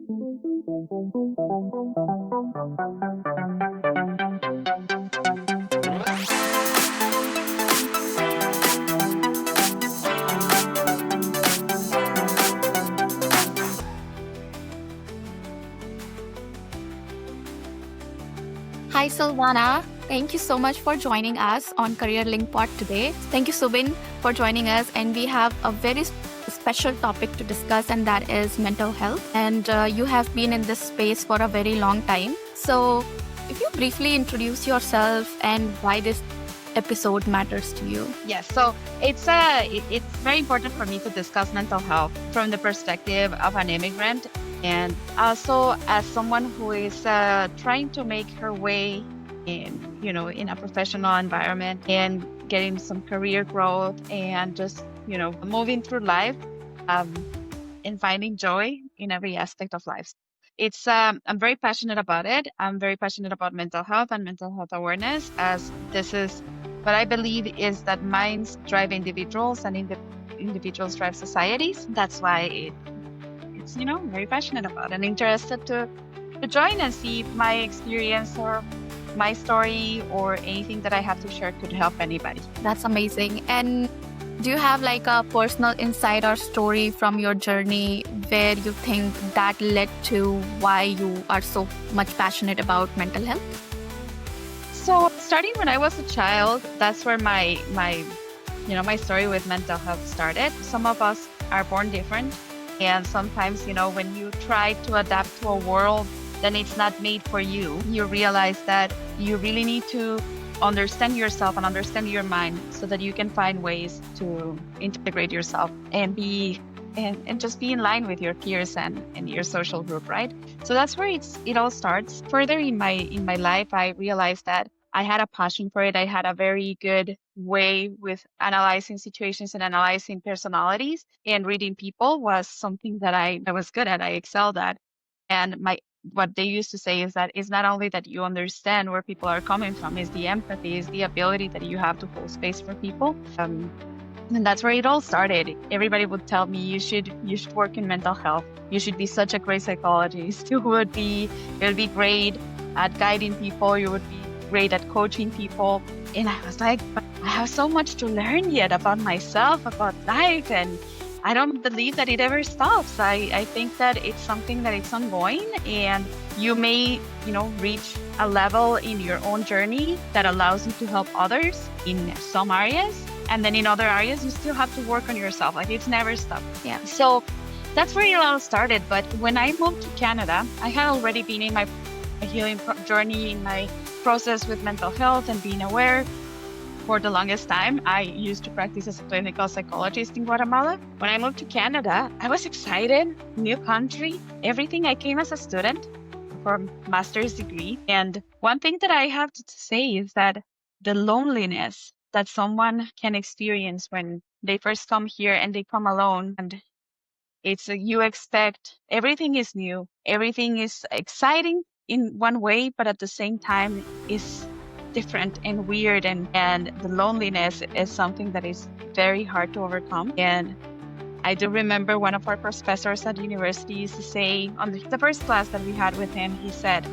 Hi, Sylvana. Thank you so much for joining us on Career LinkPod today. Thank you, Subin, for joining us. And we have a very special topic to discuss, and that is mental health. And you have been in this space for a very long time. So, if you briefly introduce yourself and why this episode matters to you. Yes, so it's very important for me to discuss mental health from the perspective of an immigrant, and also as someone who is trying to make her way in a professional environment and getting some career growth and just moving through life and finding joy in every aspect of life. It's I'm very passionate about it. I'm very passionate about mental health and mental health awareness, as this is what I believe is that minds drive individuals and individuals drive societies. That's why it's very passionate about and interested to join and see if my experience or my story or anything that I have to share could help anybody. That's amazing. And do you have like a personal insight or story from your journey where you think that led to why you are so much passionate about mental health? So starting when I was a child, that's where my story with mental health started. Some of us are born different. And sometimes, when you try to adapt to a world, then it's not made for you. You realize that you really need to understand yourself and understand your mind so that you can find ways to integrate yourself and just be in line with your peers and your social group, right? So that's where it all starts. Further in my life, I realized that I had a passion for it. I had a very good way with analyzing situations and analyzing personalities, and reading people was something that I was good at. I excelled at. And what they used to say is that it's not only that you understand where people are coming from, it's the empathy, it's the ability that you have to hold space for people. And that's where it all started. Everybody would tell me, you should work in mental health. You should be such a great psychologist. You would be great at guiding people. You would be great at coaching people. And I was like, but I have so much to learn yet about myself, about life, and I don't believe that it ever stops. I think that it's something that it's ongoing, and you may, reach a level in your own journey that allows you to help others in some areas. And then in other areas, you still have to work on yourself. Like, it's never stopped. Yeah. So that's where it all started. But when I moved to Canada, I had already been in my healing journey, in my process with mental health and being aware. For the longest time, I used to practice as a clinical psychologist in Guatemala. When I moved to Canada, I was excited, new country, everything. I came as a student for a master's degree. And one thing that I have to say is that the loneliness that someone can experience when they first come here and they come alone, and you expect everything is new, everything is exciting in one way, but at the same time is different and weird, and the loneliness is something that is very hard to overcome. And I do remember one of our professors at university used to say on the first class that we had with him, he said,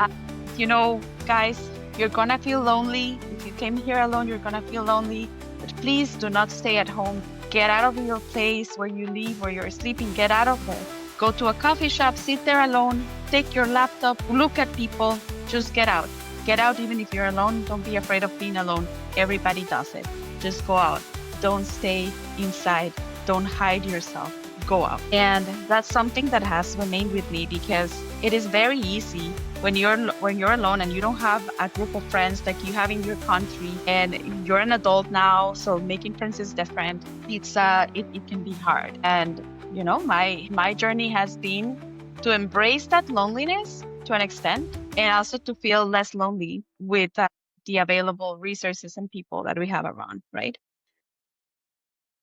guys, you're gonna feel lonely. If you came here alone, you're gonna feel lonely, but please do not stay at home. Get out of your place where you live, where you're sleeping, get out of there. Go to a coffee shop, sit there alone, take your laptop, look at people, just get out. Get out even if you're alone. Don't be afraid of being alone. Everybody does it. Just go out. Don't stay inside. Don't hide yourself. Go out. And that's something that has remained with me, because it is very easy when you're alone and you don't have a group of friends like you have in your country, and you're an adult now, so making friends is different. It can be hard. And my journey has been to embrace that loneliness to an extent, and also to feel less lonely with the available resources and people that we have around, right?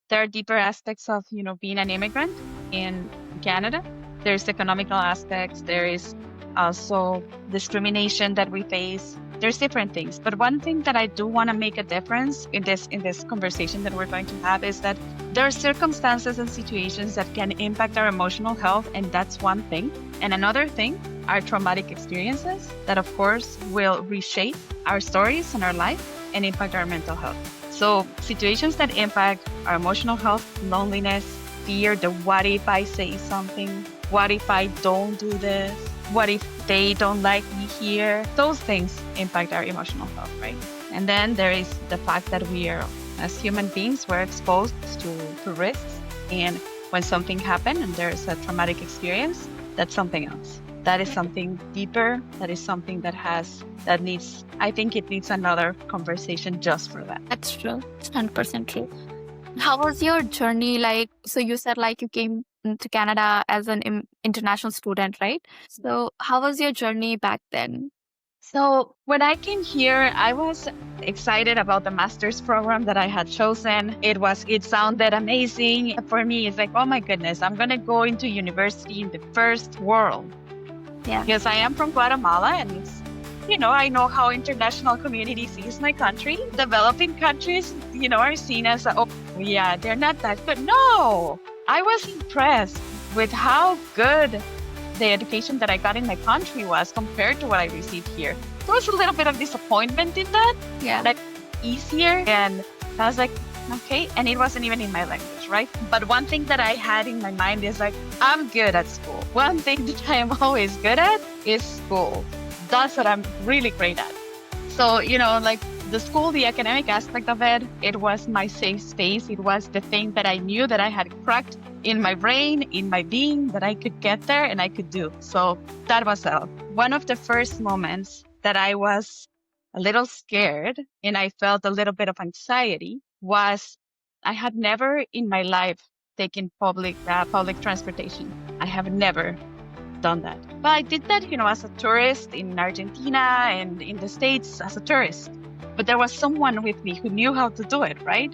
There are deeper aspects of, being an immigrant in Canada. There's economical aspects. There is also discrimination that we face. There's different things. But one thing that I do want to make a difference in this conversation that we're going to have is that there are circumstances and situations that can impact our emotional health, and that's one thing. And another thing are traumatic experiences that, of course, will reshape our stories and our life and impact our mental health. So situations that impact our emotional health, loneliness, fear, the what if I say something, what if I don't do this, what if they don't like me here, those things impact our emotional health, right? And then there is the fact that we are, as human beings, we're exposed to risks. And when something happens and there's a traumatic experience, that's something else. That is something deeper. That is something I think it needs another conversation just for that. That's true. It's 100% true. How was your journey like? So you said like you came to Canada as an international student, right? So how was your journey back then? So when I came here, I was excited about the master's program that I had chosen. It sounded amazing. For me, it's like, oh my goodness, I'm going to go into university in the first world. Yeah. Because I am from Guatemala, and it's, I know how international community sees my country. Developing countries, are seen as, oh yeah, they're not that good. No, I was impressed with how good the education that I got in my country was compared to what I received here. There was a little bit of disappointment in that. Yeah. Like easier. And I was like, okay. And it wasn't even in my language, right? But one thing that I had in my mind is like, I'm good at school. One thing that I am always good at is school. That's what I'm really great at. So, like the school, the academic aspect of it, it was my safe space. It was the thing that I knew that I had cracked in my brain, in my being, that I could get there and I could do. So that was one of the first moments that I was a little scared and I felt a little bit of anxiety was I had never in my life taken public transportation. I have never done that. But I did that, as a tourist in Argentina and in the States as a tourist. But there was someone with me who knew how to do it, right?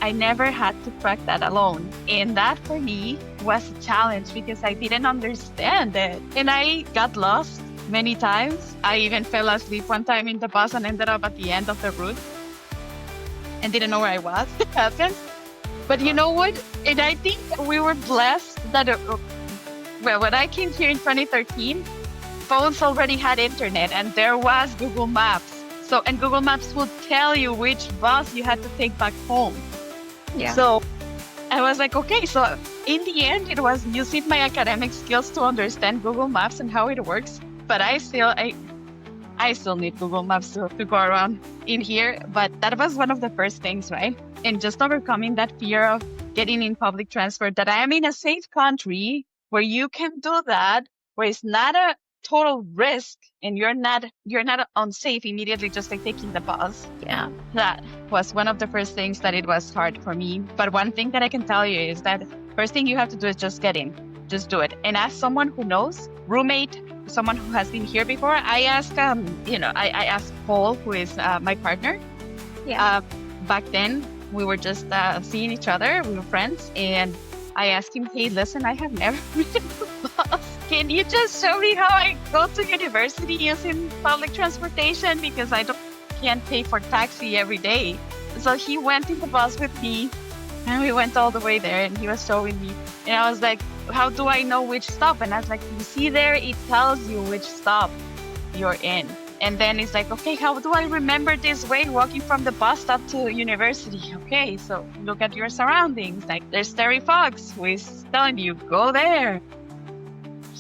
I never had to crack that alone. And that for me was a challenge because I didn't understand it. And I got lost many times. I even fell asleep one time in the bus and ended up at the end of the route and didn't know where I was. It happened. But you know what? And I think we were blessed that, when I came here in 2013, phones already had internet and there was Google Maps. And Google Maps would tell you which bus you had to take back home. Yeah. So I was like, okay. So in the end, it was using my academic skills to understand Google Maps and how it works. But I still need Google Maps to go around in here. But that was one of the first things, right? And just overcoming that fear of getting in public transport, that I am in a safe country where you can do that, where it's not a total risk and you're not unsafe immediately just like taking the bus. Yeah. That was one of the first things that it was hard for me. But one thing that I can tell you is that first thing you have to do is just get in. Just do it. And as someone who knows, roommate, someone who has been here before, I asked Paul, who is my partner. Yeah. Back then we were just seeing each other. We were friends. And I asked him, hey, listen, I have never ridden the bus. Can you just show me how I go to university using public transportation? Because I can't pay for taxi every day. So he went in the bus with me and we went all the way there and he was showing me. And I was like, how do I know which stop? And I was like, you see there, it tells you which stop you're in. And then it's like, okay, how do I remember this way walking from the bus stop to university? Okay, so look at your surroundings. Like there's Terry Fox who is telling you, go there.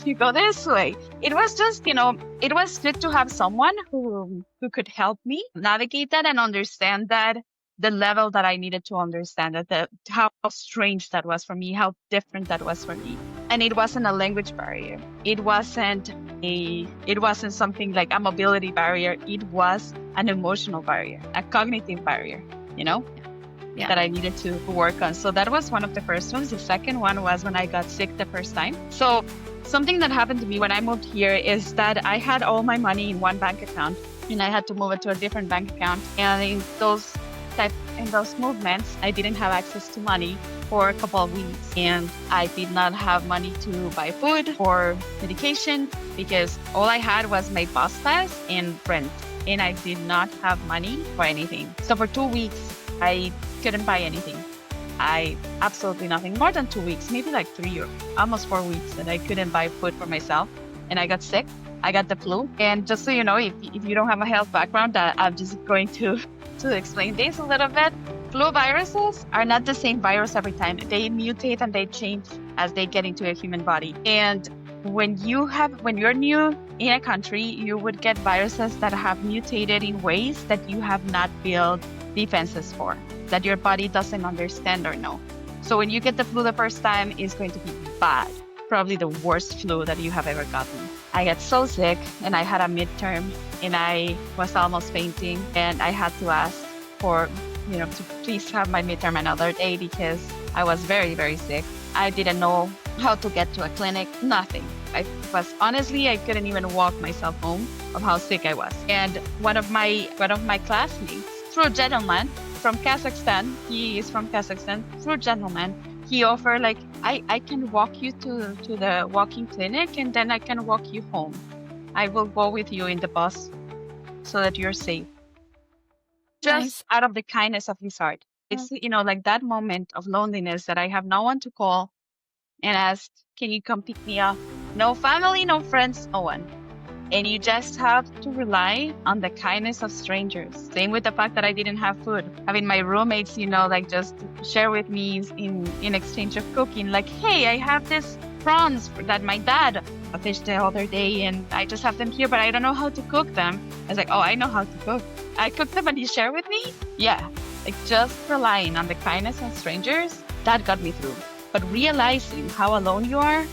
You go this way. It was just, it was good to have someone who could help me navigate that and understand that the level that I needed to understand it, how strange that was for me, how different that was for me. And it wasn't a language barrier. It wasn't something like a mobility barrier. It was an emotional barrier, a cognitive barrier, Yeah. that I needed to work on. So that was one of the first ones. The second one was when I got sick the first time. So something that happened to me when I moved here is that I had all my money in one bank account and I had to move it to a different bank account. And in those movements, I didn't have access to money for a couple of weeks. And I did not have money to buy food or medication because all I had was my bus pass and rent. and I did not have money for anything. So for 2 weeks, I couldn't buy anything. Absolutely nothing. More than 2 weeks, maybe like 3 or almost 4 weeks that I couldn't buy food for myself. And I got sick. I got the flu. And just so you know, if you don't have a health background, I'm just going to explain this a little bit. Flu viruses are not the same virus every time. They mutate and they change as they get into a human body. And when you're new in a country, you would get viruses that have mutated in ways that you have not built defenses for, that your body doesn't understand or know. So when you get the flu the first time, it's going to be bad. Probably the worst flu that you have ever gotten. I got so sick and I had a midterm and I was almost fainting and I had to ask for, to please have my midterm another day because I was very, very sick. I didn't know how to get to a clinic, nothing. I couldn't even walk myself home of how sick I was. And one of my classmates, through a gentleman from Kazakhstan, he is from Kazakhstan, through a gentleman, he offered I can walk you to the walking clinic and then I can walk you home. I will go with you in the bus so that you're safe. Just out of the kindness of his heart. It's, like that moment of loneliness that I have no one to call and ask, can you come pick me up? No family, no friends, no one. And you just have to rely on the kindness of strangers. Same with the fact that I didn't have food. Having my roommates, just share with me in exchange of cooking. Like, hey, I have this prawns that my dad fished the other day and I just have them here, but I don't know how to cook them. I was like, oh, I know how to cook. I cook them and you share with me? Yeah. Just relying on the kindness of strangers, that got me through. But realizing how alone you are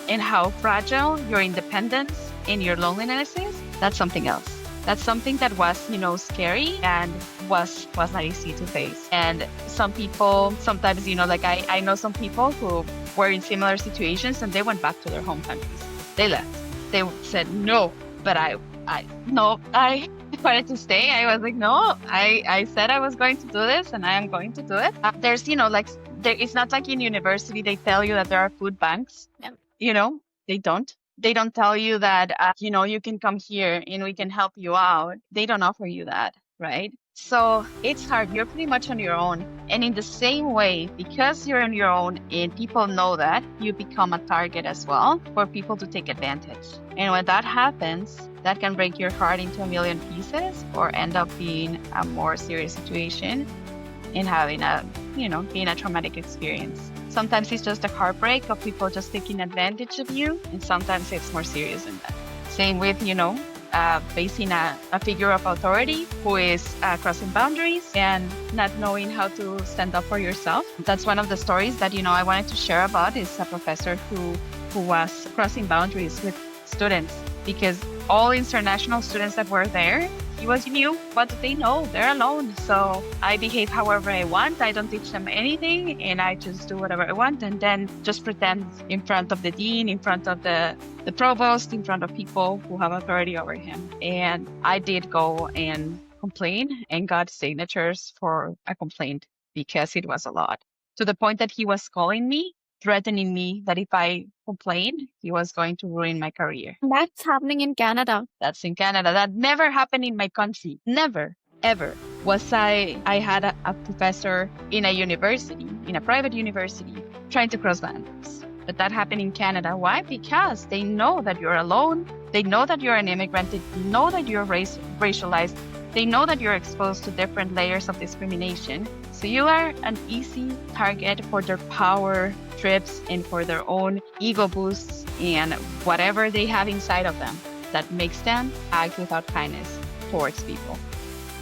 and how fragile your independence and your loneliness is, that's something else. That's something that was, scary and was not easy to face. And some people sometimes, I know some people who were in similar situations and they went back to their home countries. They left. They said, no, but I wanted to stay. I was like, no, I said I was going to do this and I am going to do it. There's, it's not like in university, they tell you that there are food banks. Yeah. They don't. They don't tell you that, you can come here and we can help you out. They don't offer you that, right? So it's hard. You're pretty much on your own. And in the same way, because you're on your own and people know that, you become a target as well for people to take advantage. And when that happens, that can break your heart into a million pieces or end up being a more serious situation and having being a traumatic experience. Sometimes it's just a heartbreak of people just taking advantage of you, and sometimes it's more serious than that. Same with, facing a figure of authority who is crossing boundaries and not knowing how to stand up for yourself. That's one of the stories that, I wanted to share about is a professor who was crossing boundaries with students because all international students that were there, he was new. What do they know? They're alone. So I behave however I want. I don't teach them anything and I just do whatever I want and then just pretend in front of the dean, in front of the provost, in front of people who have authority over him. And I did go and complain and got signatures for a complaint because it was a lot. To the point that he was calling me, threatening me that if I complained, he was going to ruin my career. That's happening in Canada. That's in Canada. That never happened in my country. Never, ever. I had a professor in a university, in a private university, trying to cross boundaries. But that happened in Canada. Why? Because they know that you're alone. They know that you're an immigrant. They know that you're racialized. They know that you're exposed to different layers of discrimination. So you are an easy target for their power trips and for their own ego boosts and whatever they have inside of them that makes them act without kindness towards people.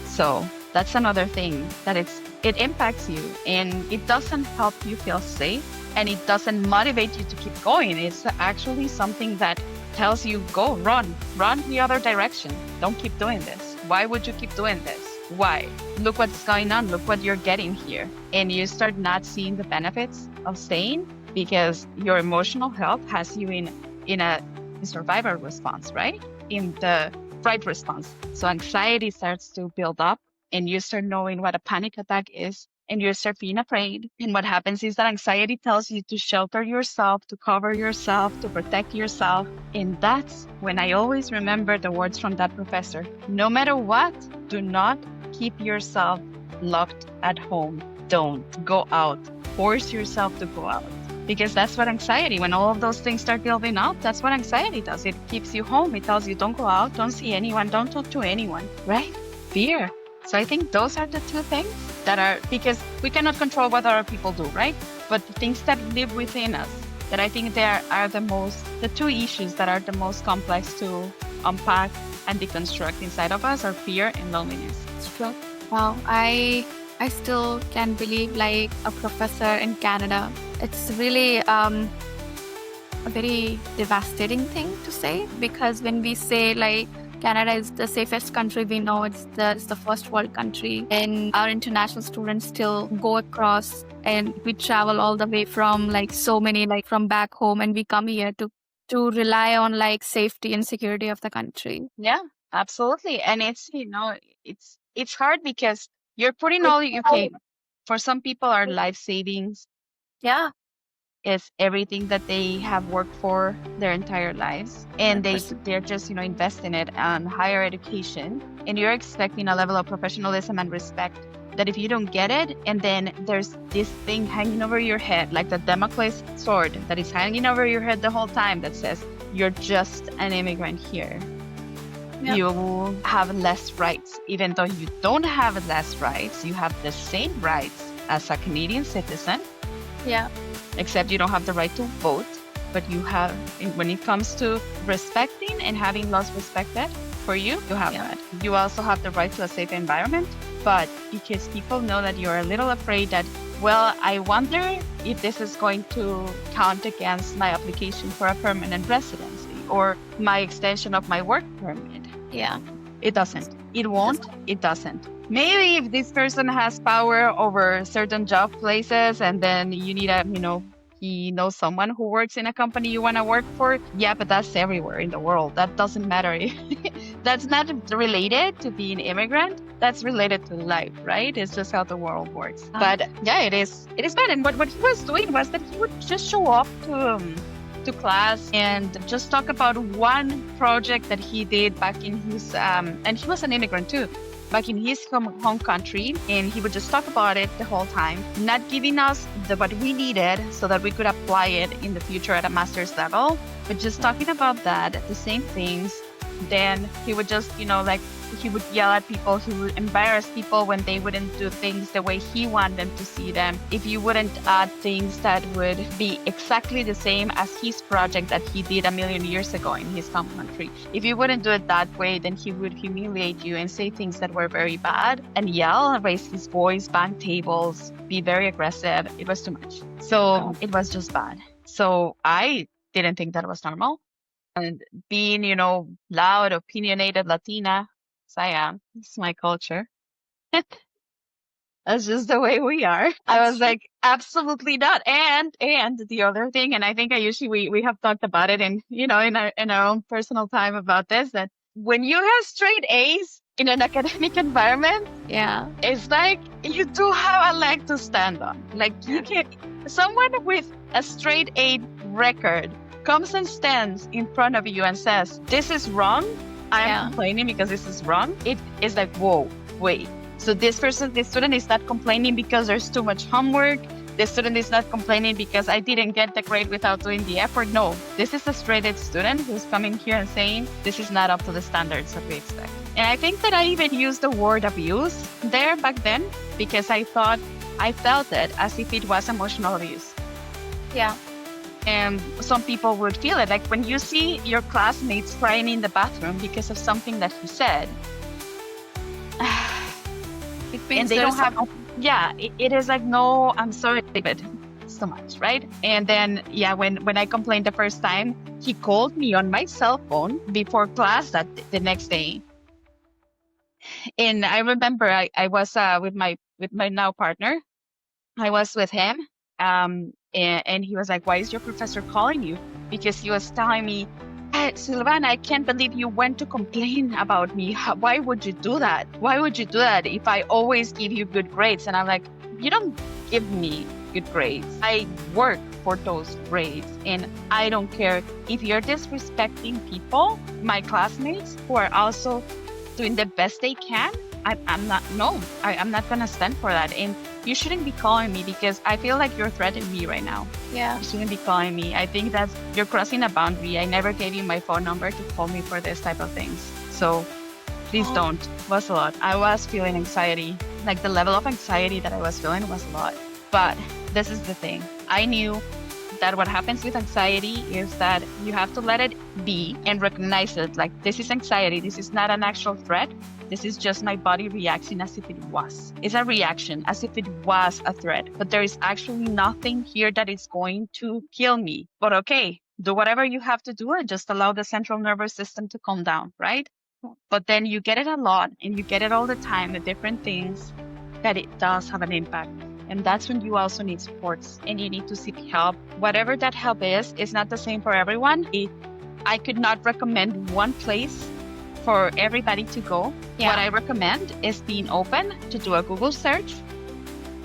So that's another thing that it impacts you and it doesn't help you feel safe and it doesn't motivate you to keep going. It's actually something that tells you, go, run the other direction. Don't keep doing this. Why would you keep doing this? Why? Look what's going on. Look what you're getting here. And you start not seeing the benefits of staying because your emotional health has you in a survival response, right? In the fight response. So anxiety starts to build up and you start knowing what a panic attack is and you start being afraid. And what happens is that anxiety tells you to shelter yourself, to cover yourself, to protect yourself. And that's when I always remember the words from that professor. No matter what, do not keep yourself locked at home. Don't go out. Force yourself to go out. Because that's what anxiety, when all of those things start building up, that's what anxiety does. It keeps you home. It tells you don't go out, don't see anyone, don't talk to anyone, right? Fear. So I think those are the two things that are, because we cannot control what other people do, right? But the things that live within us, that I think there are the two issues that are the most complex to unpack and deconstruct inside of us are fear and loneliness. It's true. Wow. I still can't believe like a professor in Canada. It's really a very devastating thing to say, because when we say like Canada is the safest country, we know it's the first world country, and our international students still go across and we travel all the way from like so many, like from back home, and we come here to rely on like safety and security of the country. Yeah, absolutely. And it's, it's hard because you're putting all okay. For some people, our life savings Yeah. is everything that they have worked for their entire lives, and 100%. they're just investing it on higher education, and you're expecting a level of professionalism and respect that if you don't get it, and then there's this thing hanging over your head, like the Damocles sword that is hanging over your head the whole time that says you're just an immigrant here. Yep. You have less rights. Even though you don't have less rights, you have the same rights as a Canadian citizen, Yeah. except you don't have the right to vote. But you have, when it comes to respecting and having laws respected for you, you have that. You also have the right to a safe environment. But because people know that you're a little afraid that, well, I wonder if this is going to count against my application for a permanent residency or my extension of my work permit. Yeah. It doesn't. It won't. It doesn't. Maybe if this person has power over certain job places, and then you need he knows someone who works in a company you want to work for. Yeah, but that's everywhere in the world. That doesn't matter. That's not related to being an immigrant. That's related to life, right? It's just how the world works. But yeah, it is bad. And what he was doing was that he would just show up to class and just talk about one project that he did back in his and he was an immigrant too, back in his home country, and he would just talk about it the whole time, not giving us what we needed so that we could apply it in the future at a master's level, but just talking about that, the same things. Then he would just, he would yell at people, he would embarrass people when they wouldn't do things the way he wanted them to see them. If you wouldn't add things that would be exactly the same as his project that he did 1,000,000 years ago in his home country, if you wouldn't do it that way, then he would humiliate you and say things that were very bad and yell, raise his voice, bang tables, be very aggressive. It was too much. So it was just bad. So I didn't think that was normal. And being, loud, opinionated Latina, as I am, it's my culture. That's just the way we are. I was like, absolutely not. And the other thing, and I think we have talked about it in our own personal time about this, that when you have straight A's in an academic environment, Yeah. it's like you do have a leg to stand on. Like someone with a straight A record comes and stands in front of you and says, this is wrong. I am complaining because this is wrong. It is like, whoa, wait. So this student is not complaining because there's too much homework. The student is not complaining because I didn't get the grade without doing the effort. No, this is a straight A student who's coming here and saying, this is not up to the standards that we expect. And I think that I even used the word abuse there back then because I felt it as if it was emotional abuse. Yeah. And some people would feel it. Like when you see your classmates crying in the bathroom because of something that he said. And they don't have, it is like, no, I'm sorry, David, so much, right? And then, when I complained the first time, he called me on my cell phone before class the next day. And I remember I was with my now partner. I was with him. And he was like, why is your professor calling you? Because he was telling me, Sylvana, I can't believe you went to complain about me. Why would you do that? Why would you do that if I always give you good grades? And I'm like, you don't give me good grades. I work for those grades, and I don't care if you're disrespecting people, my classmates who are also doing the best they can. I'm not, no, I'm not going to stand for that. And you shouldn't be calling me because I feel like you're threatening me right now. Yeah. You shouldn't be calling me. I think that you're crossing a boundary. I never gave you my phone number to call me for this type of things. So please don't. It was a lot. I was feeling anxiety. Like the level of anxiety that I was feeling was a lot. But this is the thing. I knew that what happens with anxiety is that you have to let it be and recognize it. Like, this is anxiety. This is not an actual threat. This is just my body reacting as if it was. It's a reaction as if it was a threat. But there is actually nothing here that is going to kill me. But okay, do whatever you have to do and just allow the central nervous system to calm down, right? But then you get it a lot and you get it all the time, the different things that it does have an impact. And that's when you also need supports and you need to seek help. Whatever that help is not the same for everyone. I could not recommend one place for everybody to go. Yeah. What I recommend is being open to do a Google search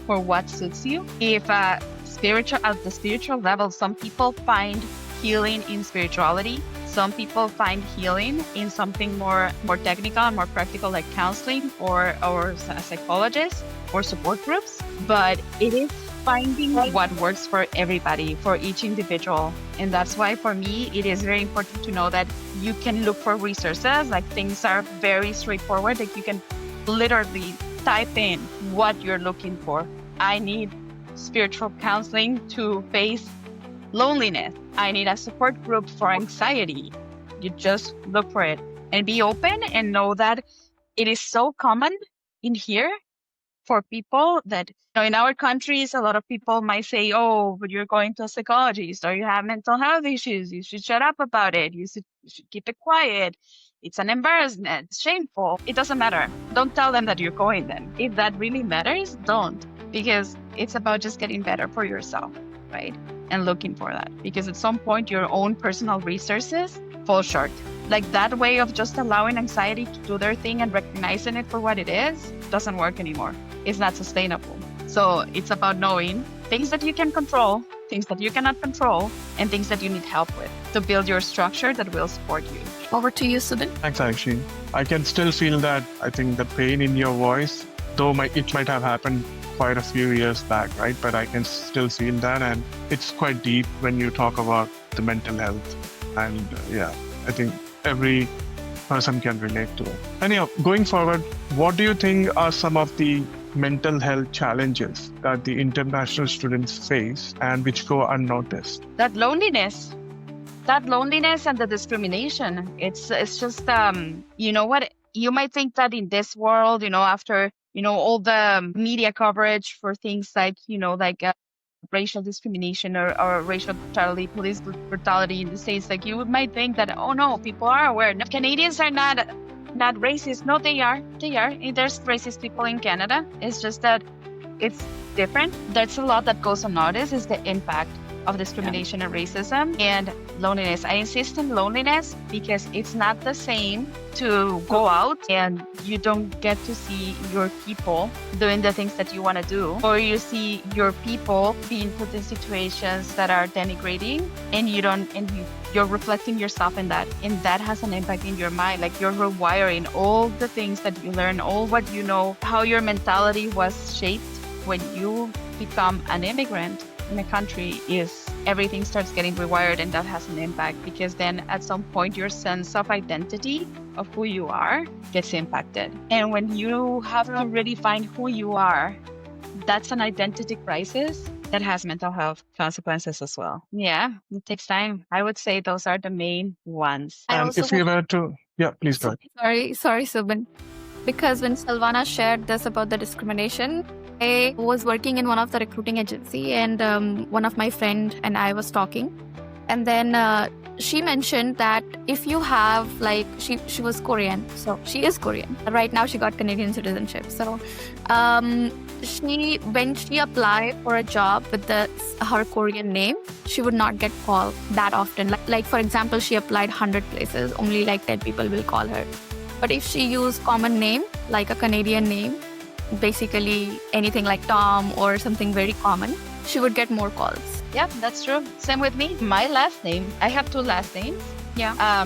for what suits you. If at the spiritual level, some people find healing in spirituality. Some people find healing in something more technical and more practical, like counseling or a psychologist or support groups. But it is finding what works for everybody, for each individual. And that's why for me, it is very important to know that you can look for resources. Like, things are very straightforward. Like, you can literally type in what you're looking for. I need spiritual counseling to face loneliness. I need a support group for anxiety. You just look for it and be open and know that it is so common in here for people that, in our countries, a lot of people might say, oh, but you're going to a psychologist or you have mental health issues. You should shut up about it. You should keep it quiet. It's an embarrassment. It's shameful. It doesn't matter. Don't tell them that you're going then. If that really matters, don't. Because it's about just getting better for yourself, right? And looking for that. Because at some point, your own personal resources fall short. Like, that way of just allowing anxiety to do their thing and recognizing it for what it is doesn't work anymore. It's not sustainable. So it's about knowing things that you can control, things that you cannot control, and things that you need help with to build your structure that will support you. Over to you, Subin. Thanks, Aayushi. I can still feel that. I think the pain in your voice, though it might have happened quite a few years back, right? But I can still feel that, and it's quite deep when you talk about the mental health. And I think every person can relate to it. Anyhow, going forward, what do you think are some of the mental health challenges that the international students face and which go unnoticed? That loneliness and the discrimination. It's just, you know what? You might think that in this world, after, all the media coverage for things like, racial discrimination or racial brutality, police brutality in the States, like, you might think that, oh no, people are aware. No, Canadians are not racist. No, they are. There's racist people in Canada. It's just that it's different. There's a lot that goes unnoticed is the impact of discrimination and racism and loneliness. I insist on loneliness because it's not the same to go out and you don't get to see your people doing the things that you want to do, or you see your people being put in situations that are denigrating and you're reflecting yourself in that, and that has an impact in your mind. Like, you're rewiring all the things that you learn, all what you know, how your mentality was shaped when you become an immigrant in a country. Is everything starts getting rewired, and that has an impact because then at some point your sense of identity of who you are gets impacted. And when you have to really find who you are, that's an identity crisis that has mental health consequences as well. Yeah, it takes time. I would say those are the main ones. And if you were to, please go ahead. Sorry, Subin. Because when Sylvana shared this about the discrimination, I was working in one of the recruiting agency, and one of my friend and I was talking, and then she mentioned that if you have, like, she was Korean, so she is Korean. Right now she got Canadian citizenship. So when she applied for a job with her Korean name, she would not get called that often. Like for example, she applied 100 places, only like 10 people will call her. But if she used common name, like a Canadian name, basically anything like Tom or something very common, she would get more calls. Yeah, that's true. Same with me. My last name, I have two last names. Yeah.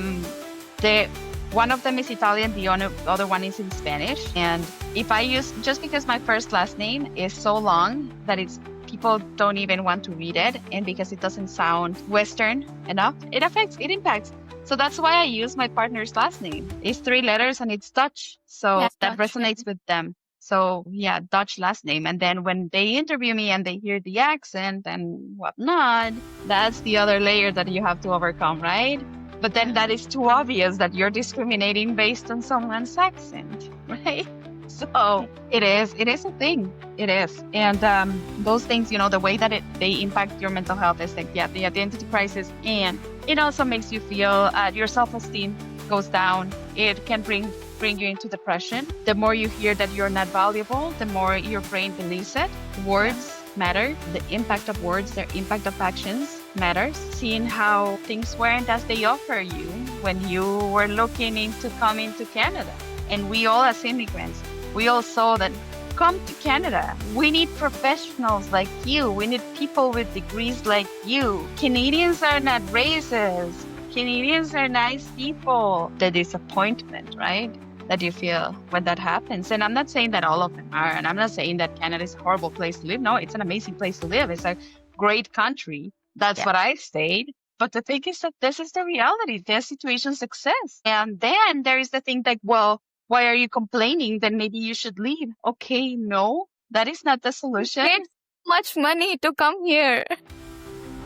The one of them is Italian, the other one is in Spanish. And if I use, just because my first last name is so long that people don't even want to read it, and because it doesn't sound Western enough, it impacts. So that's why I use my partner's last name. It's 3 letters and it's Dutch. So Yeah, that Dutch, resonates with them. So yeah, Dutch last name. And then when they interview me and they hear the accent and whatnot, that's the other layer that you have to overcome, right? But then that is too obvious that you're discriminating based on someone's accent, right? So it is a thing. It is. And those things, the way that they impact your mental health is like, yeah, the identity crisis. And it also makes you feel your self-esteem goes down. It can bring you into depression. The more you hear that you're not valuable, the more your brain believes it. Words matter. The impact of words, their impact of actions matters. Seeing how things weren't as they offer you when you were looking into coming to Canada. And we all as immigrants, we all saw that come to Canada. We need professionals like you. We need people with degrees like you. Canadians are not racist. Canadians are nice people. The disappointment, right, that you feel when that happens. And I'm not saying that all of them are. And I'm not saying that Canada is a horrible place to live. No, it's an amazing place to live. It's a great country. That's what I stayed. But the thing is that this is the reality. Their situations exist. And then there is the thing like, well, why are you complaining? Then maybe you should leave. Okay, no, that is not the solution. You paid much money to come here.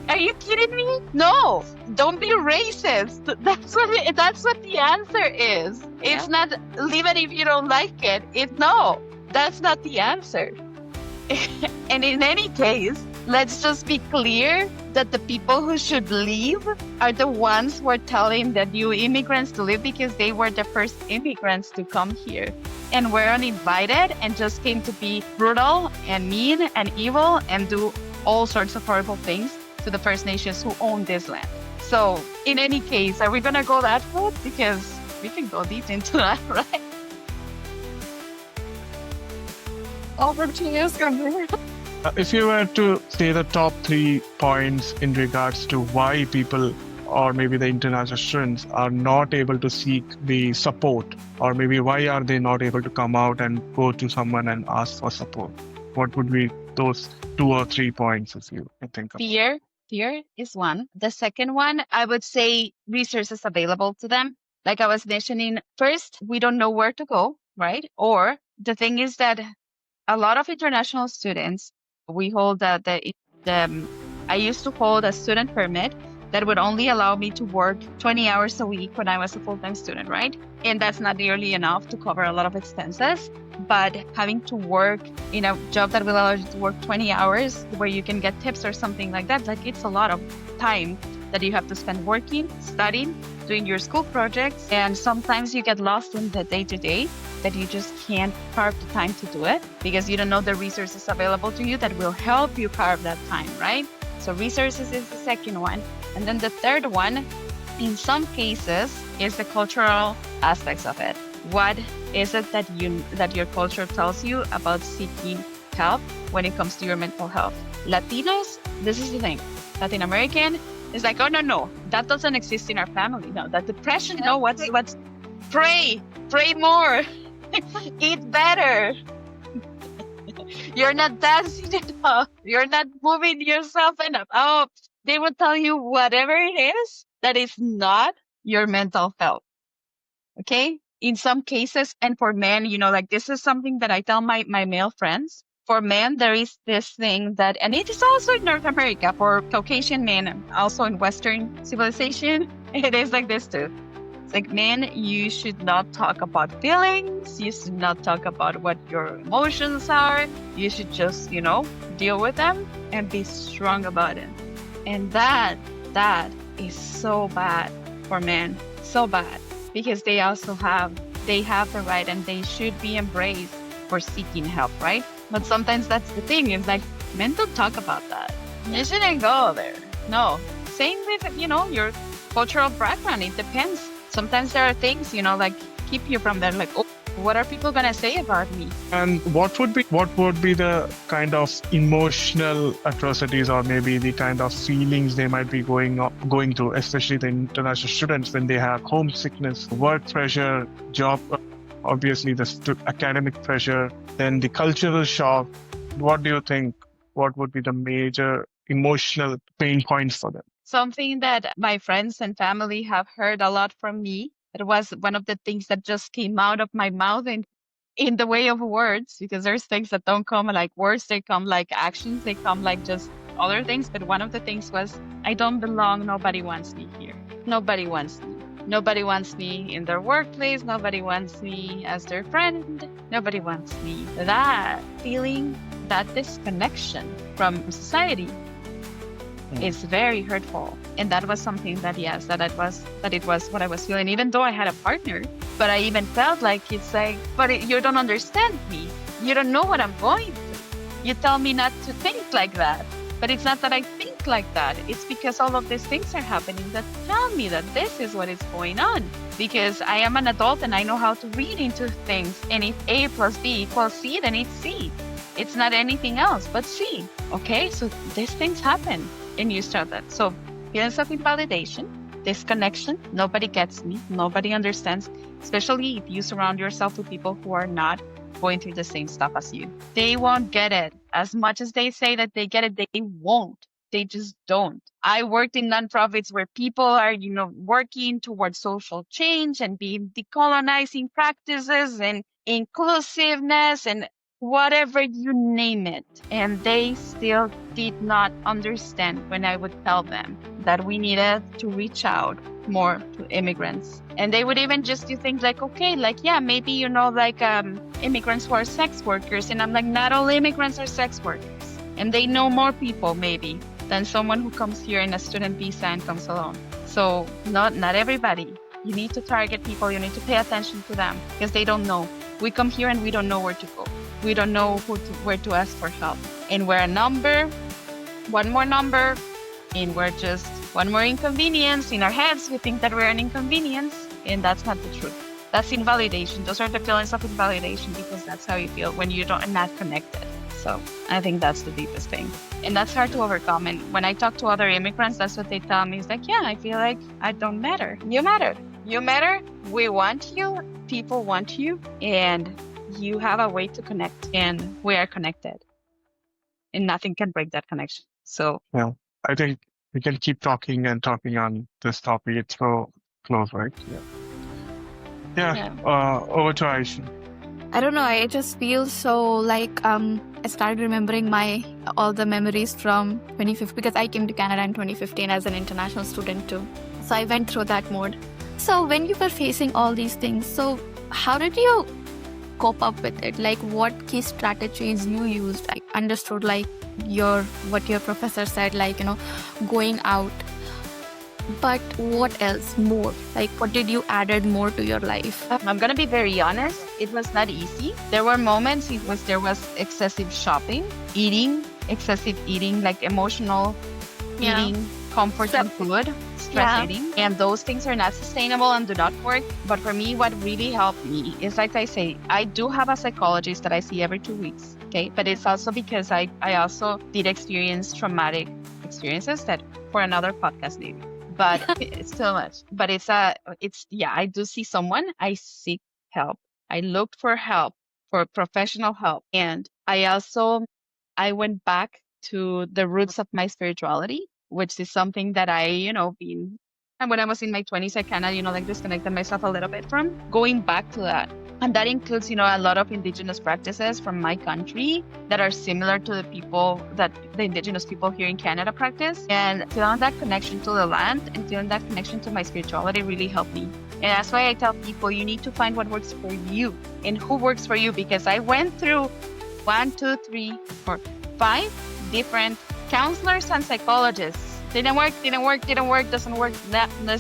Are you kidding me? No, don't be racist. That's what the answer is. Yeah. It's not leave it if you don't like it. No, that's not the answer. And in any case, let's just be clear that the people who should leave are the ones who are telling the new immigrants to leave because they were the first immigrants to come here and were uninvited and just came to be brutal and mean and evil and do all sorts of horrible things to the First Nations who own this land. So in any case, are we going to go that route? Because we can go deep into that, right? Over to you, Subin. If you were to say the top 3 points in regards to why people or maybe the international students are not able to seek the support, or maybe why are they not able to come out and go to someone and ask for support, what would be those 2 or 3 points if you can think of? Fear is one. The second one, I would say resources available to them. Like I was mentioning, first, we don't know where to go, right? Or the thing is that a lot of international students, we hold I used to hold a student permit that would only allow me to work 20 hours a week when I was a full-time student, right? And that's not nearly enough to cover a lot of expenses. But having to work in a job that will allow you to work 20 hours where you can get tips or something like that, like it's a lot of time that you have to spend working, studying, doing your school projects. And sometimes you get lost in the day-to-day that you just can't carve the time to do it because you don't know the resources available to you that will help you carve that time, right? So resources is the second one. And then the third one, in some cases, is the cultural aspects of it. What is it that your culture tells you about seeking help when it comes to your mental health? Latinos, this is the thing. Latin American is like, oh no, that doesn't exist in our family. No, that depression, no, what's pray more, eat better. You're not dancing enough. You're not moving yourself enough. Oh, they will tell you whatever it is that is not your mental health. Okay? In some cases, and for men, like this is something that I tell my male friends. For men, there is this thing that, and it is also in North America, for Caucasian men, also in Western civilization, it is like this too. It's like, men, you should not talk about feelings. You should not talk about what your emotions are. You should just, deal with them and be strong about it. And that is so bad for men, so bad, because they have the right and they should be embraced for seeking help, right? But sometimes that's the thing. It's like, men don't talk about that. You shouldn't go there. No. Same with, your cultural background. It depends. Sometimes there are things, like keep you from there. Like, oh, What are people going to say about me? And what would be the kind of emotional atrocities or maybe the kind of feelings they might be going through, especially the international students when they have homesickness, work pressure, job, obviously the academic pressure, then the cultural shock. What do you think? What would be the major emotional pain points for them? Something that my friends and family have heard a lot from me. It was one of the things that just came out of my mouth in the way of words, because there's things that don't come like words, they come like actions, they come like just other things. But one of the things was, I don't belong. Nobody wants me here. Nobody wants me. Nobody wants me in their workplace. Nobody wants me as their friend. Nobody wants me. That feeling, that disconnection from society is very hurtful. And that was something that, yes, that it was what I was feeling, even though I had a partner. But I even felt like it's like, but you don't understand me. You don't know what I'm going through. You tell me not to think like that. But it's not that I think like that. It's because all of these things are happening that tell me that this is what is going on. Because I am an adult and I know how to read into things. And if A plus B equals C, then it's C. It's not anything else but C. Okay, so these things happen. And you start that. So feelings of invalidation, disconnection, nobody gets me, nobody understands, especially if you surround yourself with people who are not going through the same stuff as you. They won't get it. As much as they say that they get it, they won't. They just don't. I worked in nonprofits where people are, working towards social change and being decolonizing practices and inclusiveness and whatever you name it. And they still did not understand when I would tell them that we needed to reach out more to immigrants. And they would even just do things like, okay, like, yeah, maybe, immigrants who are sex workers. And I'm like, not all immigrants are sex workers. And they know more people maybe than someone who comes here in a student visa and comes alone. So not everybody. You need to target people. You need to pay attention to them because they don't know. We come here and we don't know where to go. We don't know where to ask for help. And we're a number, one more number, and we're just one more inconvenience. In our heads, we think that we're an inconvenience, and that's not the truth. That's invalidation. Those are the feelings of invalidation because that's how you feel when you're not connected. So I think that's the deepest thing. And that's hard to overcome. And when I talk to other immigrants, that's what they tell me. It's like, yeah, I feel like I don't matter. You matter. You matter. We want you. People want you. And you have a way to connect. And we are connected. And nothing can break that connection. So yeah, I think we can keep talking and talking on this topic. It's so close, right? Yeah. Over to Aayushi. I don't know. I just feel so like I started remembering all the memories from 2015 because I came to Canada in 2015 as an international student too. So I went through that mode. So when you were facing all these things, so how did you cope up with it? Like what key strategies you used? I understood like what your professor said, like, going out. But what else more? Like what did you added more to your life? I'm going to be very honest. It was not easy. There were moments there was excessive shopping, excessive eating, like emotional eating, comfort and food, stress eating. And those things are not sustainable and do not work. But for me, what really helped me is, like I say, I do have a psychologist that I see every 2 weeks. Okay. But it's also because I also did experience traumatic experiences that for another podcast maybe. But it's too much. But I do see someone. I seek help. I looked for help, for professional help. And I went back to the roots of my spirituality, which is something that and when I was in my 20s, I kind of, disconnected myself a little bit from going back to that. And that includes, a lot of indigenous practices from my country that are similar to the indigenous people here in Canada practice. And feeling that connection to the land and feeling that connection to my spirituality really helped me. And that's why I tell people you need to find what works for you and who works for you, because I went through 1, 2, 3, 4, 5 different counselors and psychologists. Didn't work, doesn't work. This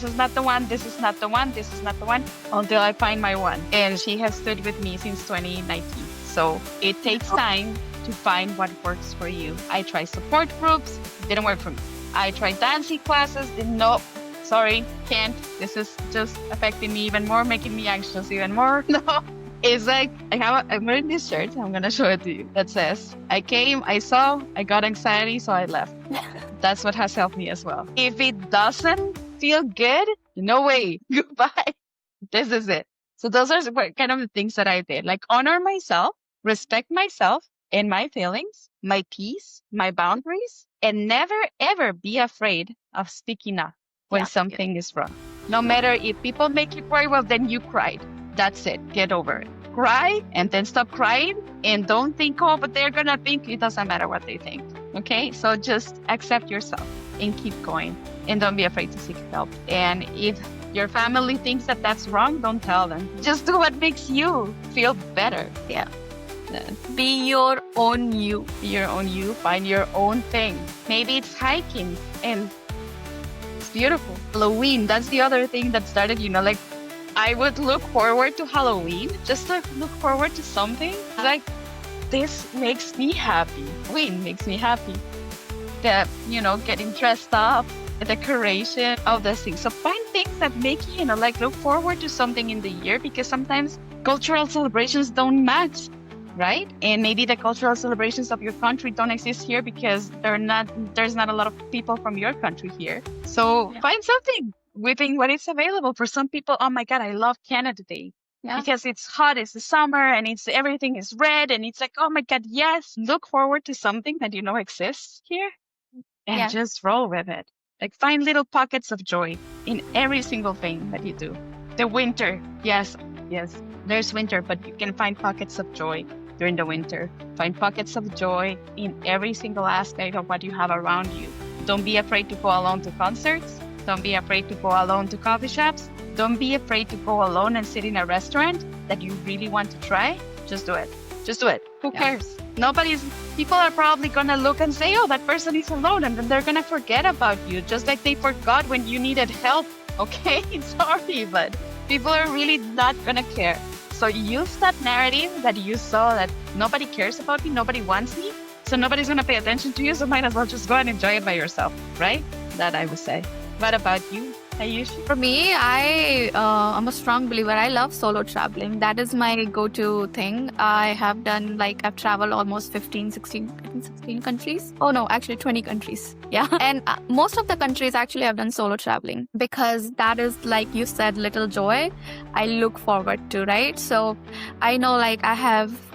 is not the one, this is not the one, this is not the one, until I find my one. And she has stood with me since 2019. So it takes time to find what works for you. I tried support groups, didn't work for me. I tried dancing classes, nope, sorry, can't. This is just affecting me even more, making me anxious even more. No, It's like I'm wearing this shirt. I'm gonna show it to you. That says, "I came, I saw, I got anxiety, so I left." That's what has helped me as well. If it doesn't feel good, no way, goodbye. This is it. So those are kind of the things that I did. Like honor myself, respect myself and my feelings, my peace, my boundaries, and never ever be afraid of speaking up when something is wrong. No matter if people make you cry, well, then you cried. That's it. Get over it. Cry and then stop crying and don't think, oh, but they're going to think. It doesn't matter what they think. Okay. So just accept yourself and keep going and don't be afraid to seek help. And if your family thinks that that's wrong, don't tell them. Just do what makes you feel better. Yeah. Be your own you. Be your own you. Find your own thing. Maybe it's hiking and it's beautiful. Halloween, that's the other thing that started, like I would look forward to Halloween, just to look forward to something. Like, this makes me happy. Halloween makes me happy. Getting dressed up, the decoration, all those things. So find things that make you, look forward to something in the year, because sometimes cultural celebrations don't match, right? And maybe the cultural celebrations of your country don't exist here because there's not a lot of people from your country here. So find something within what is available. For some people, oh my God, I love Canada Day. Yeah. Because it's hot, it's the summer, and everything is red, and it's like, oh my God, yes. Look forward to something that exists here and just roll with it. Like, find little pockets of joy in every single thing that you do. The winter, yes, there's winter, but you can find pockets of joy during the winter. Find pockets of joy in every single aspect of what you have around you. Don't be afraid to go alone to concerts. Don't be afraid to go alone to coffee shops. Don't be afraid to go alone and sit in a restaurant that you really want to try. Just do it. Just do it. Who cares? People are probably going to look and say, oh, that person is alone. And then they're going to forget about you, just like they forgot when you needed help. Okay? Sorry, but people are really not going to care. So use that narrative that you saw that nobody cares about me, nobody wants me, so nobody's going to pay attention to you. So might as well just go and enjoy it by yourself, right? That I would say. What about you, Aayushi? For me, I'm a strong believer. I love solo traveling. That is my go-to thing. I've traveled almost 16 countries. Oh no, actually 20 countries. Yeah. And most of the countries actually I've done solo traveling, because that is, like you said, little joy I look forward to, right? So I know,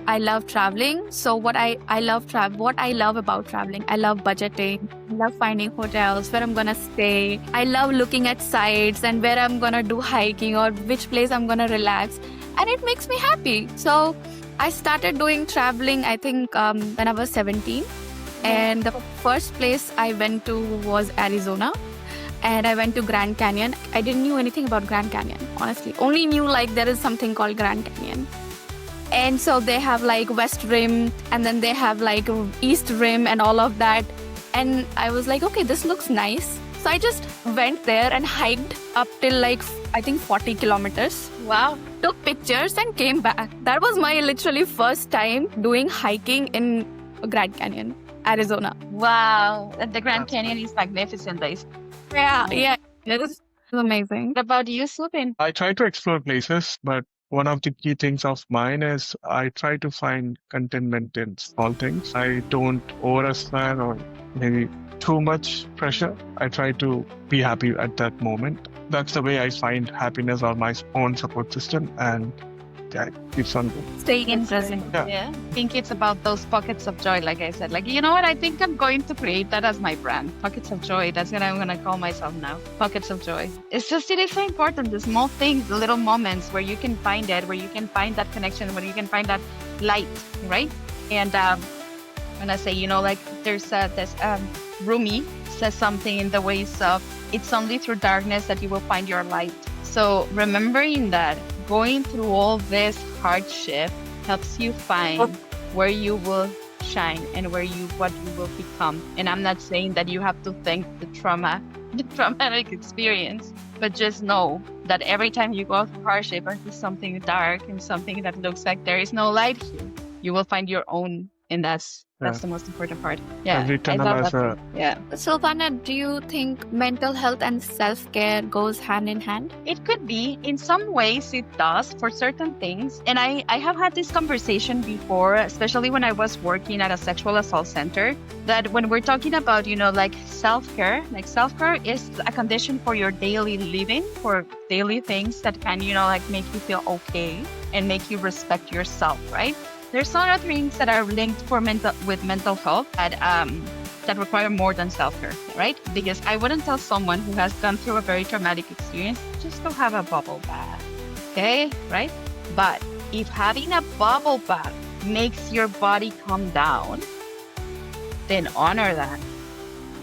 I love traveling. So what I love about traveling, I love budgeting. I love finding hotels where I'm gonna stay. I love looking at sites and where I'm gonna do hiking or which place I'm gonna relax, and it makes me happy. So I started doing traveling, I think, when I was 17, and the first place I went to was Arizona. And I went to Grand Canyon. I didn't know anything about Grand Canyon, honestly. Only knew there is something called Grand Canyon. And so they have West Rim, and then they have East Rim and all of that. And I was like, okay, this looks nice. So I just went there and hiked up till I think 40 kilometers. Wow. Took pictures and came back. That was my literally first time doing hiking in Grand Canyon, Arizona. Wow. The Grand Canyon is magnificent. Yeah. It is amazing. What about you, Subin? I try to explore places, but one of the key things of mine is I try to find contentment in small things. I don't overaspire or maybe too much pressure. I try to be happy at that moment. That's the way I find happiness or my own support system, and it keeps on going. Staying in present. Yeah. I think it's about those pockets of joy, like I said. You know what? I think I'm going to create that as my brand. Pockets of joy. That's what I'm going to call myself now. Pockets of joy. It is so important. The small things, the little moments where you can find it, where you can find that connection, where you can find that light, right? And when I say, there's this Rumi says something in the ways of, it's only through darkness that you will find your light. So remembering that, going through all this hardship helps you find where you will shine and what you will become. And I'm not saying that you have to thank the traumatic experience, but just know that every time you go through hardship or through something dark and something that looks like there is no light here, you will find your own And that's the most important part. Yeah, Every I tunnel love has that. Yeah. Sylvana, do you think mental health and self-care goes hand in hand? It could be. In some ways, it does for certain things. And I have had this conversation before, especially when I was working at a sexual assault center, that when we're talking about, like self-care is a condition for your daily living, for daily things that can, make you feel okay and make you respect yourself, right? There's other things that are linked with mental health that require more than self-care, right? Because I wouldn't tell someone who has gone through a very traumatic experience just to have a bubble bath, okay? Right? But if having a bubble bath makes your body calm down, then honor that,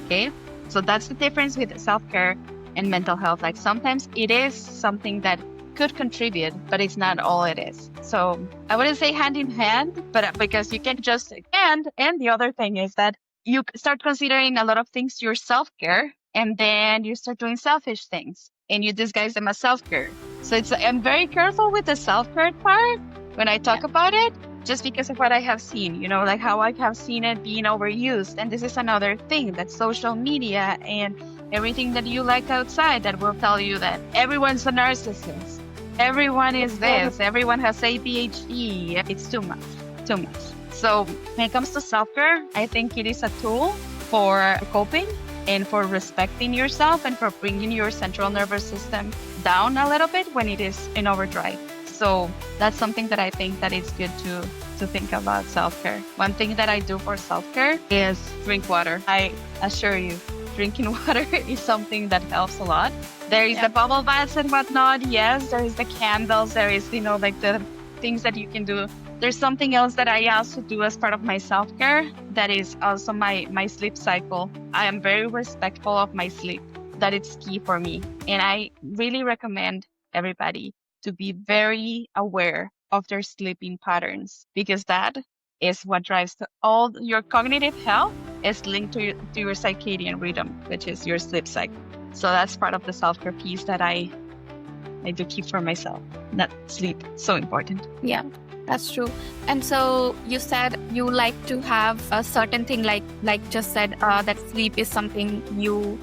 okay? So that's the difference with self-care and mental health. Like sometimes it is something that could contribute, but it's not all it is. So I wouldn't say hand in hand, but because you can just, and the other thing is that you start considering a lot of things your self-care, and then you start doing selfish things and you disguise them as self-care. So I'm very careful with the self-care part when I talk about it, just because of what I have seen, like how I have seen it being overused. And this is another thing, that social media and everything that you like outside that will tell you that everyone's a narcissist. Everyone is this. Everyone has ADHD. It's too much. So when it comes to self-care, I think it is a tool for coping and for respecting yourself and for bringing your central nervous system down a little bit when it is in overdrive. So that's something that I think that it's good to think about self-care. One thing that I do for self-care is drink water. I assure you, drinking water is something that helps a lot. There is the bubble baths and whatnot. Yes, there is the candles. There is, like the things that you can do. There's something else that I also do as part of my self-care. That is also my sleep cycle. I am very respectful of my sleep. That it's key for me. And I really recommend everybody to be very aware of their sleeping patterns, because that is what drives all your cognitive health is linked to your circadian rhythm, which is your sleep cycle. So that's part of the self-care piece that I do keep for myself. Not sleep, so important. Yeah, that's true. And so you said you like to have a certain thing, like just said, that sleep is something you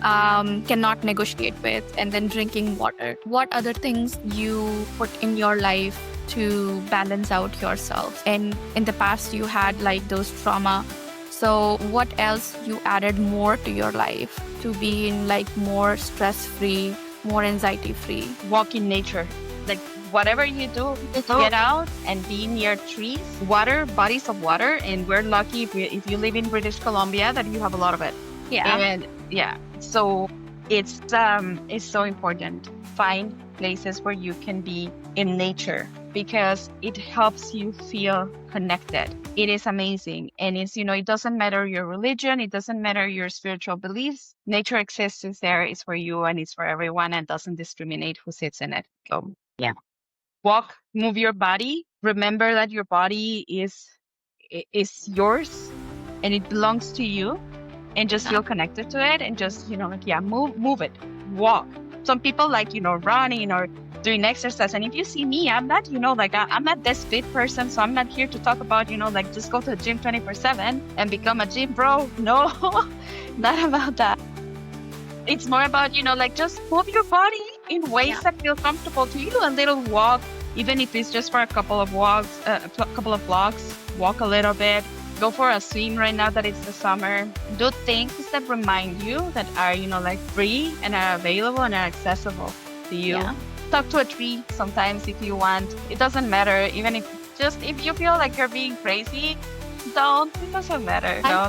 cannot negotiate with, and then drinking water. What other things you put in your life to balance out yourself? And in the past you had like those trauma. So what else you added more to your life to be in like more stress-free, more anxiety-free? Walk in nature. Like whatever you do, get out and be near trees, water, bodies of water. And we're lucky if you live in British Columbia that you have a lot of it. Yeah. And so it's so important. Find places where you can be in nature, because it helps you feel connected. It is amazing. And it's, it doesn't matter your religion. It doesn't matter your spiritual beliefs. Nature exists, is there, is for you, and it's for everyone, and doesn't discriminate who sits in it. So walk, move your body. Remember that your body is yours and it belongs to you, and just feel connected to it, and just, move it, walk. Some people like, running or doing exercise. And if you see me, I'm not, I'm not this fit person. So I'm not here to talk about, just go to the gym 24/7 and become a gym bro. No, not about that. It's more about, just move your body in ways that feel comfortable to you. A little walk, even if it's just for a couple of blocks, walk a little bit. Go for a swim right now that it's the summer. Do things that remind you that are, free and are available and are accessible to you. Yeah. Talk to a tree sometimes if you want. It doesn't matter. Even if you feel like you're being crazy, don't. It doesn't matter. Yeah.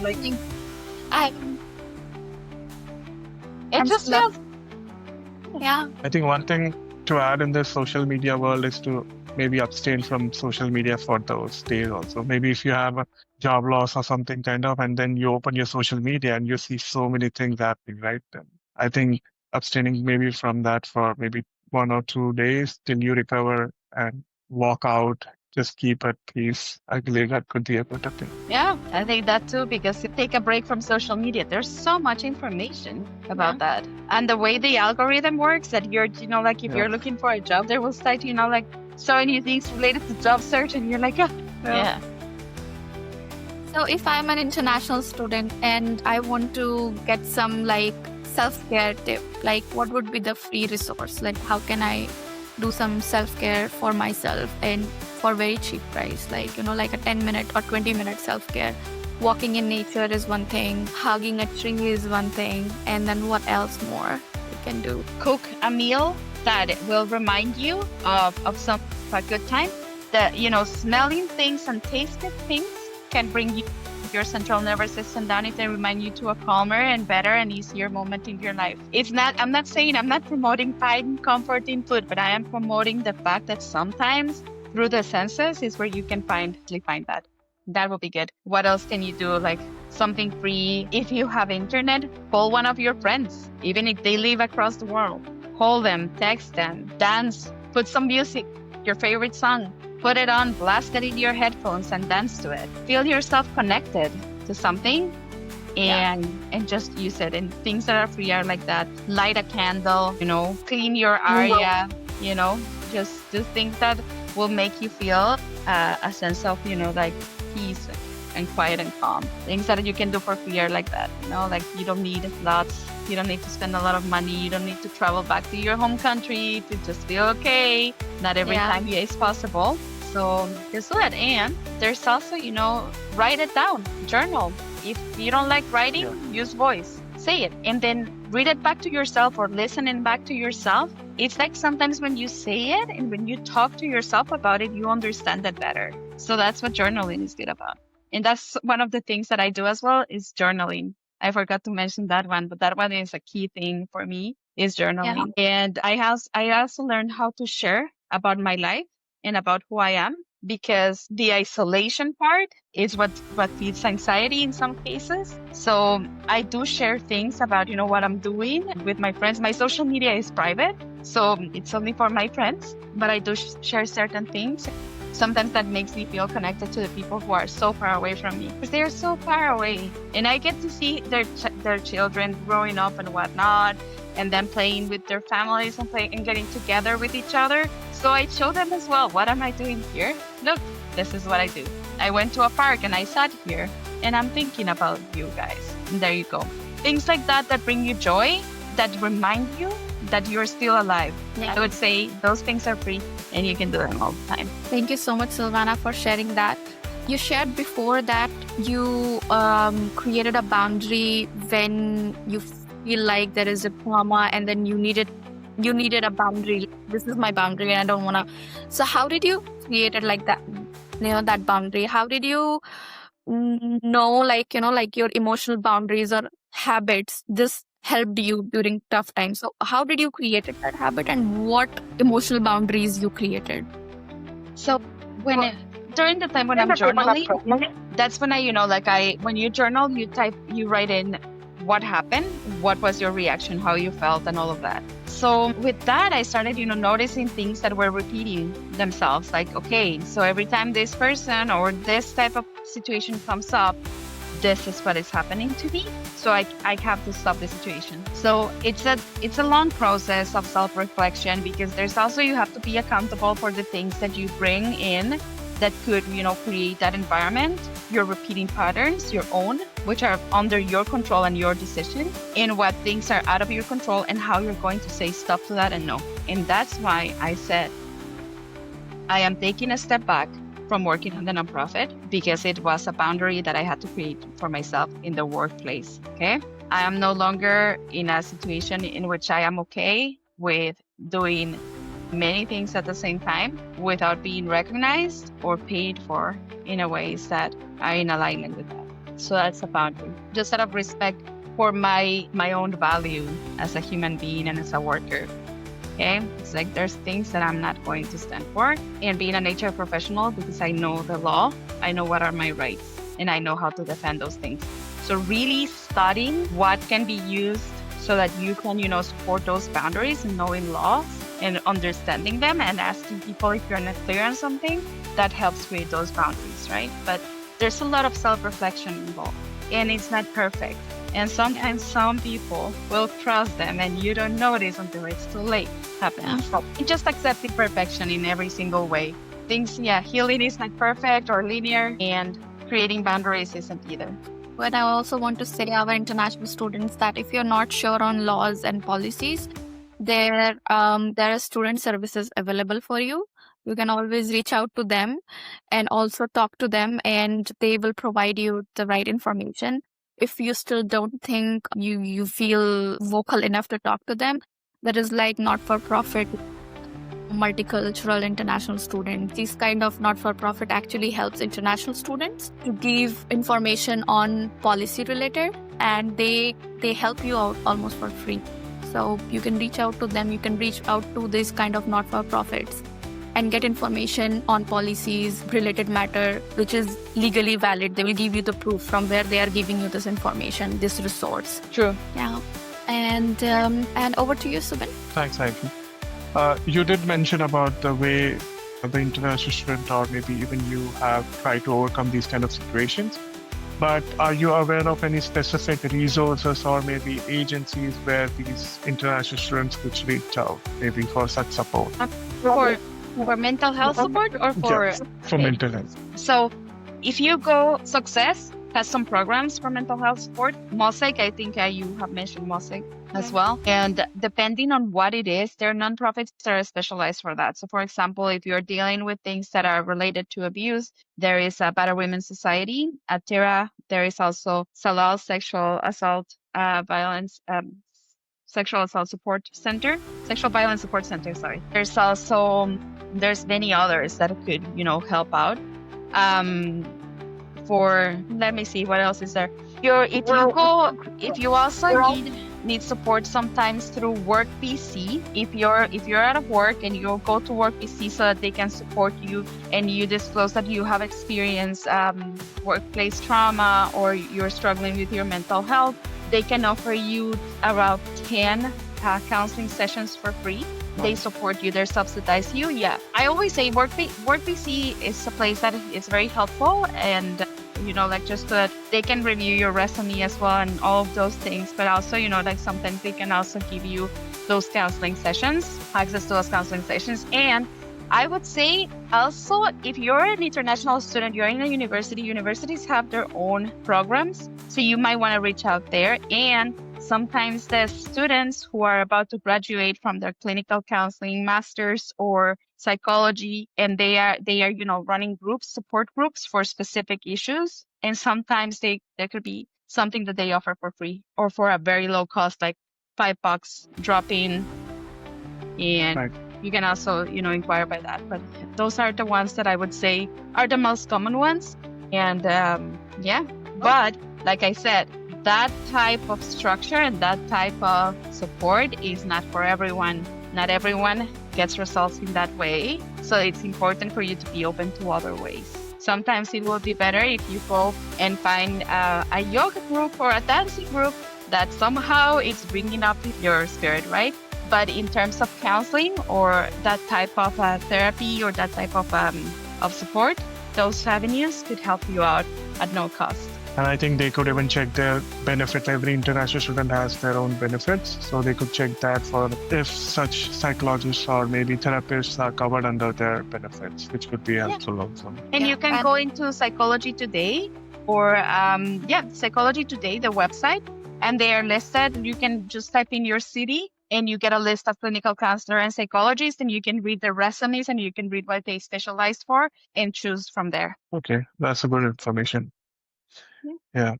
I think one thing to add in this social media world is to maybe abstain from social media for those days also. Maybe if you have a job loss or something and then you open your social media and you see so many things happening, right? And I think abstaining maybe from that for maybe 1 or 2 days till you recover and walk out, just keep at peace. I believe that could be a better thing. Yeah, I think that too, because you take a break from social media. There's so much information about that. And the way the algorithm works, that you're, if you're looking for a job, they will start, so many things related to job search, and you're like, So if I'm an international student and I want to get some like self-care tip, like what would be the free resource? Like how can I do some self-care for myself and for very cheap price? Like, like a 10-minute or 20-minute self-care. Walking in nature is one thing, hugging a tree is one thing, and then what else more you can do? Cook a meal that will remind you of a good time. That, smelling things and tasting things can bring your central nervous system down. It can remind you to a calmer and better and easier moment in your life. I'm not promoting finding comfort in food, but I am promoting the fact that sometimes through the senses is where you can find that. That will be good. What else can you do? Like something free. If you have internet, call one of your friends, even if they live across the world. Call them, text them, dance, put some music, your favorite song, put it on, blast it in your headphones and dance to it. Feel yourself connected to something and just use it. And things that are free are like that. Light a candle, clean your area, just do things that will make you feel a sense of, like peace and quiet and calm. Things that you can do for free are like that, like you don't need lots. You don't need to spend a lot of money. You don't need to travel back to your home country to just feel okay. Not every time is possible. So just do it. And there's also, write it down, journal. If you don't like writing, use voice, say it, and then read it back to yourself or listen it back to yourself. It's like sometimes when you say it and when you talk to yourself about it, you understand it better. So that's what journaling is good about. And that's one of the things that I do as well is journaling. I forgot to mention that one, but that one is a key thing for me is journaling. Yeah. And I also learned how to share about my life and about who I am, because the isolation part is what feeds anxiety in some cases. So I do share things about, what I'm doing with my friends. My social media is private, so it's only for my friends, but I do share certain things. Sometimes that makes me feel connected to the people who are so far away from me, because they're so far away. And I get to see their children growing up and whatnot, and then playing with their families and getting together with each other. So I show them as well, what am I doing here? Look, this is what I do. I went to a park and I sat here and I'm thinking about you guys. And there you go. Things like that bring you joy, that remind you that you're still alive. Yeah. I would say those things are free and you can do them all the time. Thank you so much, Sylvana, for sharing that. You shared before that you created a boundary when you feel like there is a trauma and then you needed a boundary. This is my boundary and I don't want to. So how did you create it like that? That boundary. How did you know, like your emotional boundaries or habits? This helped you during tough times. So how did you create that habit and what emotional boundaries you created? So during the time when I'm journaling, that's when when you journal, you write in what happened, what was your reaction, how you felt, and all of that. So with that, I started, noticing things that were repeating themselves. Like, okay, so every time this person or this type of situation comes up, this is what is happening to me. So I have to stop the situation. So it's a long process of self-reflection, because there's also, you have to be accountable for the things that you bring in that could, create that environment, your repeating patterns, your own, which are under your control and your decision, and what things are out of your control and how you're going to say stop to that and no. And that's why I said, I am taking a step back from working on the nonprofit, because it was a boundary that I had to create for myself in the workplace. Okay. I am no longer in a situation in which I am okay with doing many things at the same time without being recognized or paid for in a ways that are in alignment with that. So that's a boundary, just out of respect for my own value as a human being and as a worker. Okay, it's like there's things that I'm not going to stand for. And being an HR professional, because I know the law, I know what are my rights, and I know how to defend those things. So really studying what can be used so that you can, support those boundaries, and knowing laws and understanding them and asking people if you're not clear on something, that helps create those boundaries, right? But there's a lot of self-reflection involved, and it's not perfect. And sometimes some people will cross them and you don't notice until it's too late. Happens. So just accept imperfection in every single way. Healing is not perfect or linear, and creating boundaries isn't either. But I also want to say our international students that if you're not sure on laws and policies, there are student services available for you. You can always reach out to them and also talk to them, and they will provide you the right information. If you still don't think you feel vocal enough to talk to them, there is like not-for-profit multicultural international students. These kind of not-for-profit actually helps international students to give information on policy related, and they help you out almost for free. So you can reach out to them, you can reach out to this kind of not-for-profits and get information on policies related matter, which is legally valid. They will give you the proof from where they are giving you this information, this resource. True. Yeah. And over to you, Subin. Thanks, Aayushi. You did mention about the way the international student or maybe even you have tried to overcome these kind of situations. But are you aware of any specific resources or maybe agencies where these international students could reach out, maybe for such support? For mental health support or for... Yes, for mental health. So if you go, Success has some programs for mental health support. Mosaic, I think you have mentioned Mosaic as well. And depending on what it is, there are nonprofits that are specialized for that. So for example, if you're dealing with things that are related to abuse, there is a Battered Women's Society. At Terra, there is also Salal Sexual Assault Support Center. Sexual Violence Support Center, sorry. There's many others that could, help out. Let me see, what else is there? If you also need support sometimes through Work PC, if you're out of work and you go to Work PC so that they can support you and you disclose that you have experienced workplace trauma or you're struggling with your mental health, they can offer you around 10 counseling sessions for free. They support you, they subsidize you. Yeah, I always say Work PC is a place that is very helpful, and just so that they can review your resume as well and all of those things. But also, sometimes they can also give you those counseling sessions, access to those counseling sessions. And I would say also, if you're an international student, you're in a university, universities have their own programs. So you might want to reach out there. And sometimes the students who are about to graduate from their clinical counseling masters or psychology, and they are running support groups for specific issues. And sometimes there could be something that they offer for free or for a very low cost, like $5 drop in. And Right. you can also, inquire by that. But those are the ones that I would say are the most common ones. And but like I said, that type of structure and that type of support is not for everyone. Not everyone gets results in that way. So it's important for you to be open to other ways. Sometimes it will be better if you go and find a yoga group or a dancing group that somehow is bringing up your spirit, right? But in terms of counseling or that type of therapy or that type of support, those avenues could help you out at no cost. And I think they could even check their benefit. Every international student has their own benefits. So they could check that for if such psychologists or maybe therapists are covered under their benefits, which could be helpful also. And you can go into Psychology Today or Psychology Today, the website, and they are listed. You can just type in your city and you get a list of clinical counselor and psychologists, and you can read their resumes and you can read what they specialize for and choose from there. Okay, that's a good information. Yeah.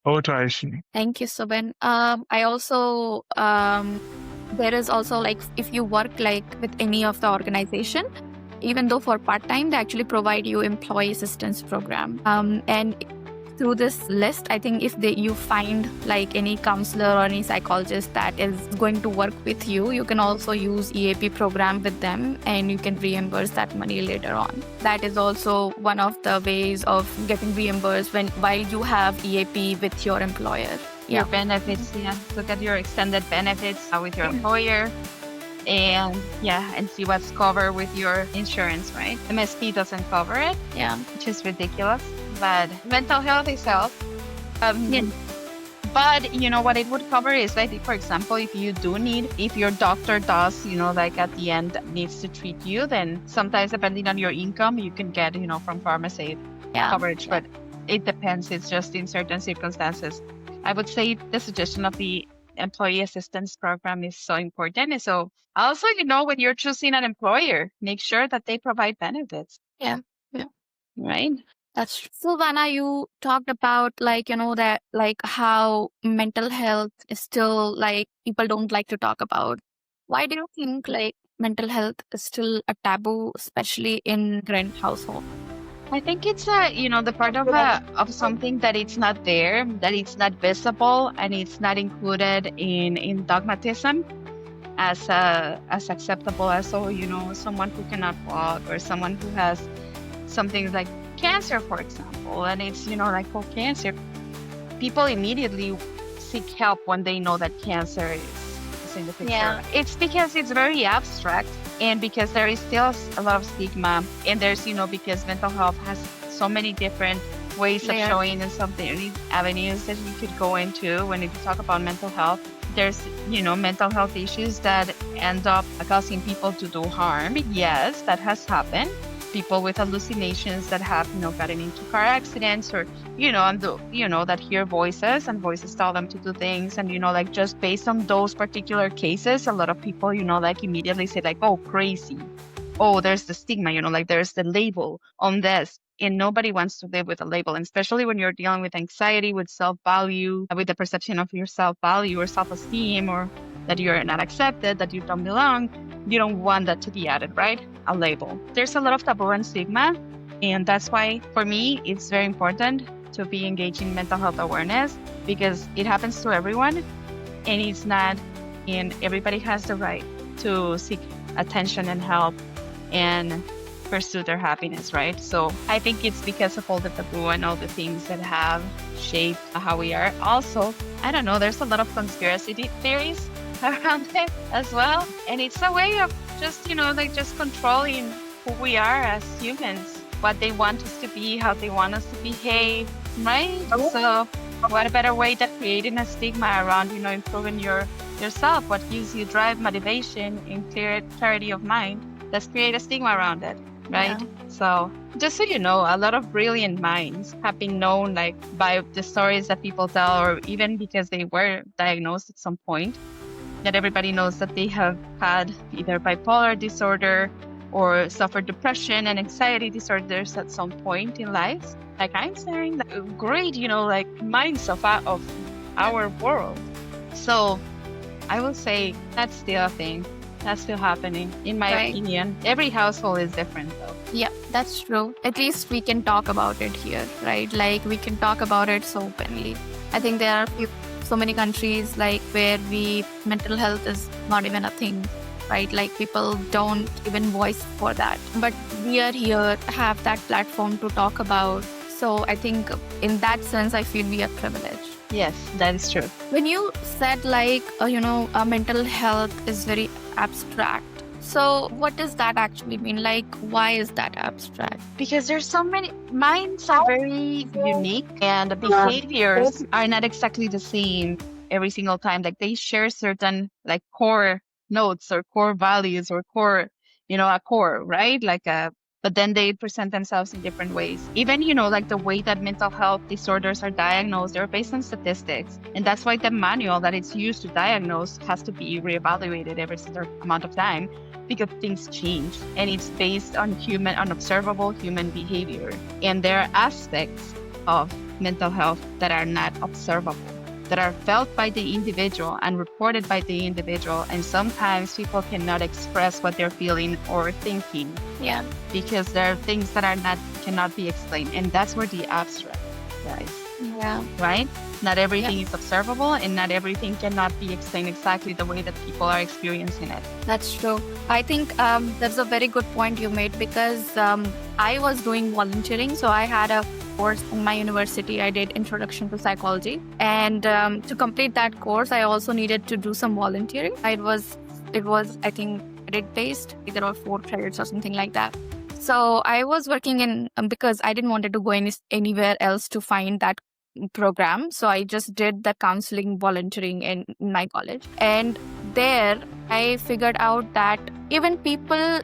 Over to Aayushi. Thank you, Subin. I also, there is also if you work with any of the organization, even though for part-time, they actually provide you employee assistance program. And through this list, I think if you find any counselor or any psychologist that is going to work with you, you can also use EAP program with them and you can reimburse that money later on. That is also one of the ways of getting reimbursed while you have EAP with your employer. Your benefits, look at your extended benefits with your employer and see what's covered with your insurance, right? MSP doesn't cover it, which is ridiculous. But mental health is health. But what it would cover is for example, if your doctor does, at the end needs to treat you, then sometimes depending on your income, you can get, from pharmacy coverage. But it depends. It's just in certain circumstances. I would say the suggestion of the employee assistance program is so important. And so also, when you're choosing an employer, make sure that they provide benefits. Yeah. Yeah. Right? That's true. Sylvana, you talked about that how mental health is still people don't like to talk about. Why do you think mental health is still a taboo, especially in grand household? I think it's the part of something that it's not there, that it's not visible, and it's not included in dogmatism as acceptable as someone who cannot walk or someone who has something like cancer, for example, and it's cancer. People immediately seek help when they know that cancer is in the picture. Yeah. It's because it's very abstract, and because there is still a lot of stigma, and there's because mental health has so many different ways of showing and so many avenues that you could go into when you talk about mental health. There's mental health issues that end up causing people to do harm. Yes, that has happened. People with hallucinations that have gotten into car accidents, or that hear voices, and voices tell them to do things, and just based on those particular cases, a lot of people immediately say oh, crazy, oh, there's the stigma, there's the label on this, and nobody wants to live with a label. And especially when you're dealing with anxiety, with self-value, with the perception of your self-value or self-esteem, or that you're not accepted, that you don't belong, you don't want that to be added, right? A label. There's a lot of taboo and stigma, and that's why for me it's very important to be engaged in mental health awareness, because it happens to everyone, and it's not, and everybody has the right to seek attention and help and pursue their happiness, right? So I think it's because of all the taboo and all the things that have shaped how we are. Also, I don't know, there's a lot of conspiracy theories around it as well, and it's a way of just just controlling who we are as humans, what they want us to be, how they want us to behave, right? So what a better way than creating a stigma around improving yourself, what gives you drive, motivation, and clarity of mind. Let's create a stigma around it, right? Yeah. So just so you know, a lot of brilliant minds have been known by the stories that people tell, or even because they were diagnosed at some point, that everybody knows that they have had either bipolar disorder or suffered depression and anxiety disorders at some point in life. Like I'm saying, great, minds of our world. So I will say that's still a thing. That's still happening, in my opinion. Every household is different, though. Yeah, that's true. At least we can talk about it here, right? We can talk about it so openly. I think there are so many countries where mental health is not even a thing, right? People don't even voice for that. But we are here, have that platform to talk about. So I think in that sense, I feel we are privileged. Yes, that is true. When you said mental health is very abstract, so what does that actually mean? Why is that abstract? Because there's so many, minds are very unique, and the behaviors are not exactly the same every single time. They share certain core notes or core values or core, a core, right? But then they present themselves in different ways. Even, the way that mental health disorders are diagnosed, they're based on statistics. And that's why the manual that it's used to diagnose has to be reevaluated every certain amount of time, because things change. And it's based on observable human behavior. And there are aspects of mental health that are not observable, that are felt by the individual and reported by the individual. And sometimes people cannot express what they're feeling or thinking. Yeah. Because there are things that cannot be explained. And that's where the abstract lies. Yeah. Right? Not everything is observable, and not everything cannot be explained exactly the way that people are experiencing it. That's true. I think that's a very good point you made, because I was doing volunteering. So I had a course in my university. I did Introduction to Psychology. And to complete that course, I also needed to do some volunteering. It was I think, credit-based, either 4 credits or something like that. So I was working in, because I didn't want to go anywhere else to find that program. So I just did the counseling volunteering in my college. And there I figured out that even people,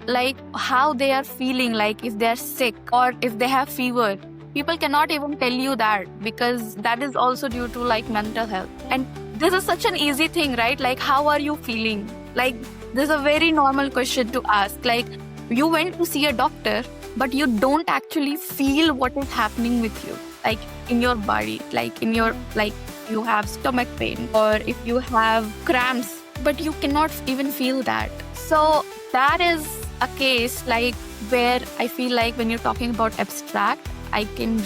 how they are feeling, if they're sick or if they have fever, people cannot even tell you that, because that is also due to like mental health. And this is such an easy thing, right? Like, how are you feeling? Like, this is a very normal question to ask. Like, you went to see a doctor, but you don't actually feel what is happening with you, like in your body, like in your, like you have stomach pain or if you have cramps, but you cannot even feel that. So that is a case like where I feel like when you're talking about abstract, I can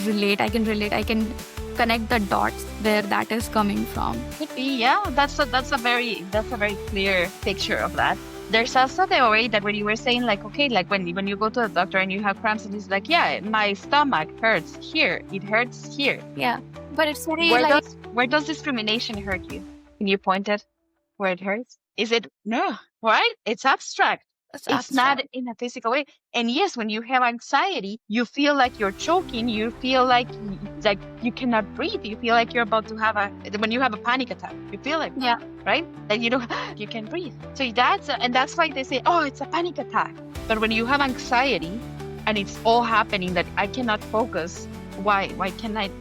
connect the dots where that is coming from. Could be, yeah. That's a very clear picture of that. There's also the way that when you were saying like, okay, like when you go to the doctor and you have cramps and it's like, yeah, my stomach hurts here, it hurts here. Yeah, but it's very where does discrimination hurt you? Can you point it where it hurts? Is it no, right? It's abstract. It's not in a physical way. And yes, when you have anxiety, you feel like you're choking. You feel like you cannot breathe. You feel like you're about to when you have a panic attack, you feel like, yeah, right? Like you can breathe. So that's why they say, oh, it's a panic attack. But when you have anxiety and it's all happening that I cannot focus, why can't I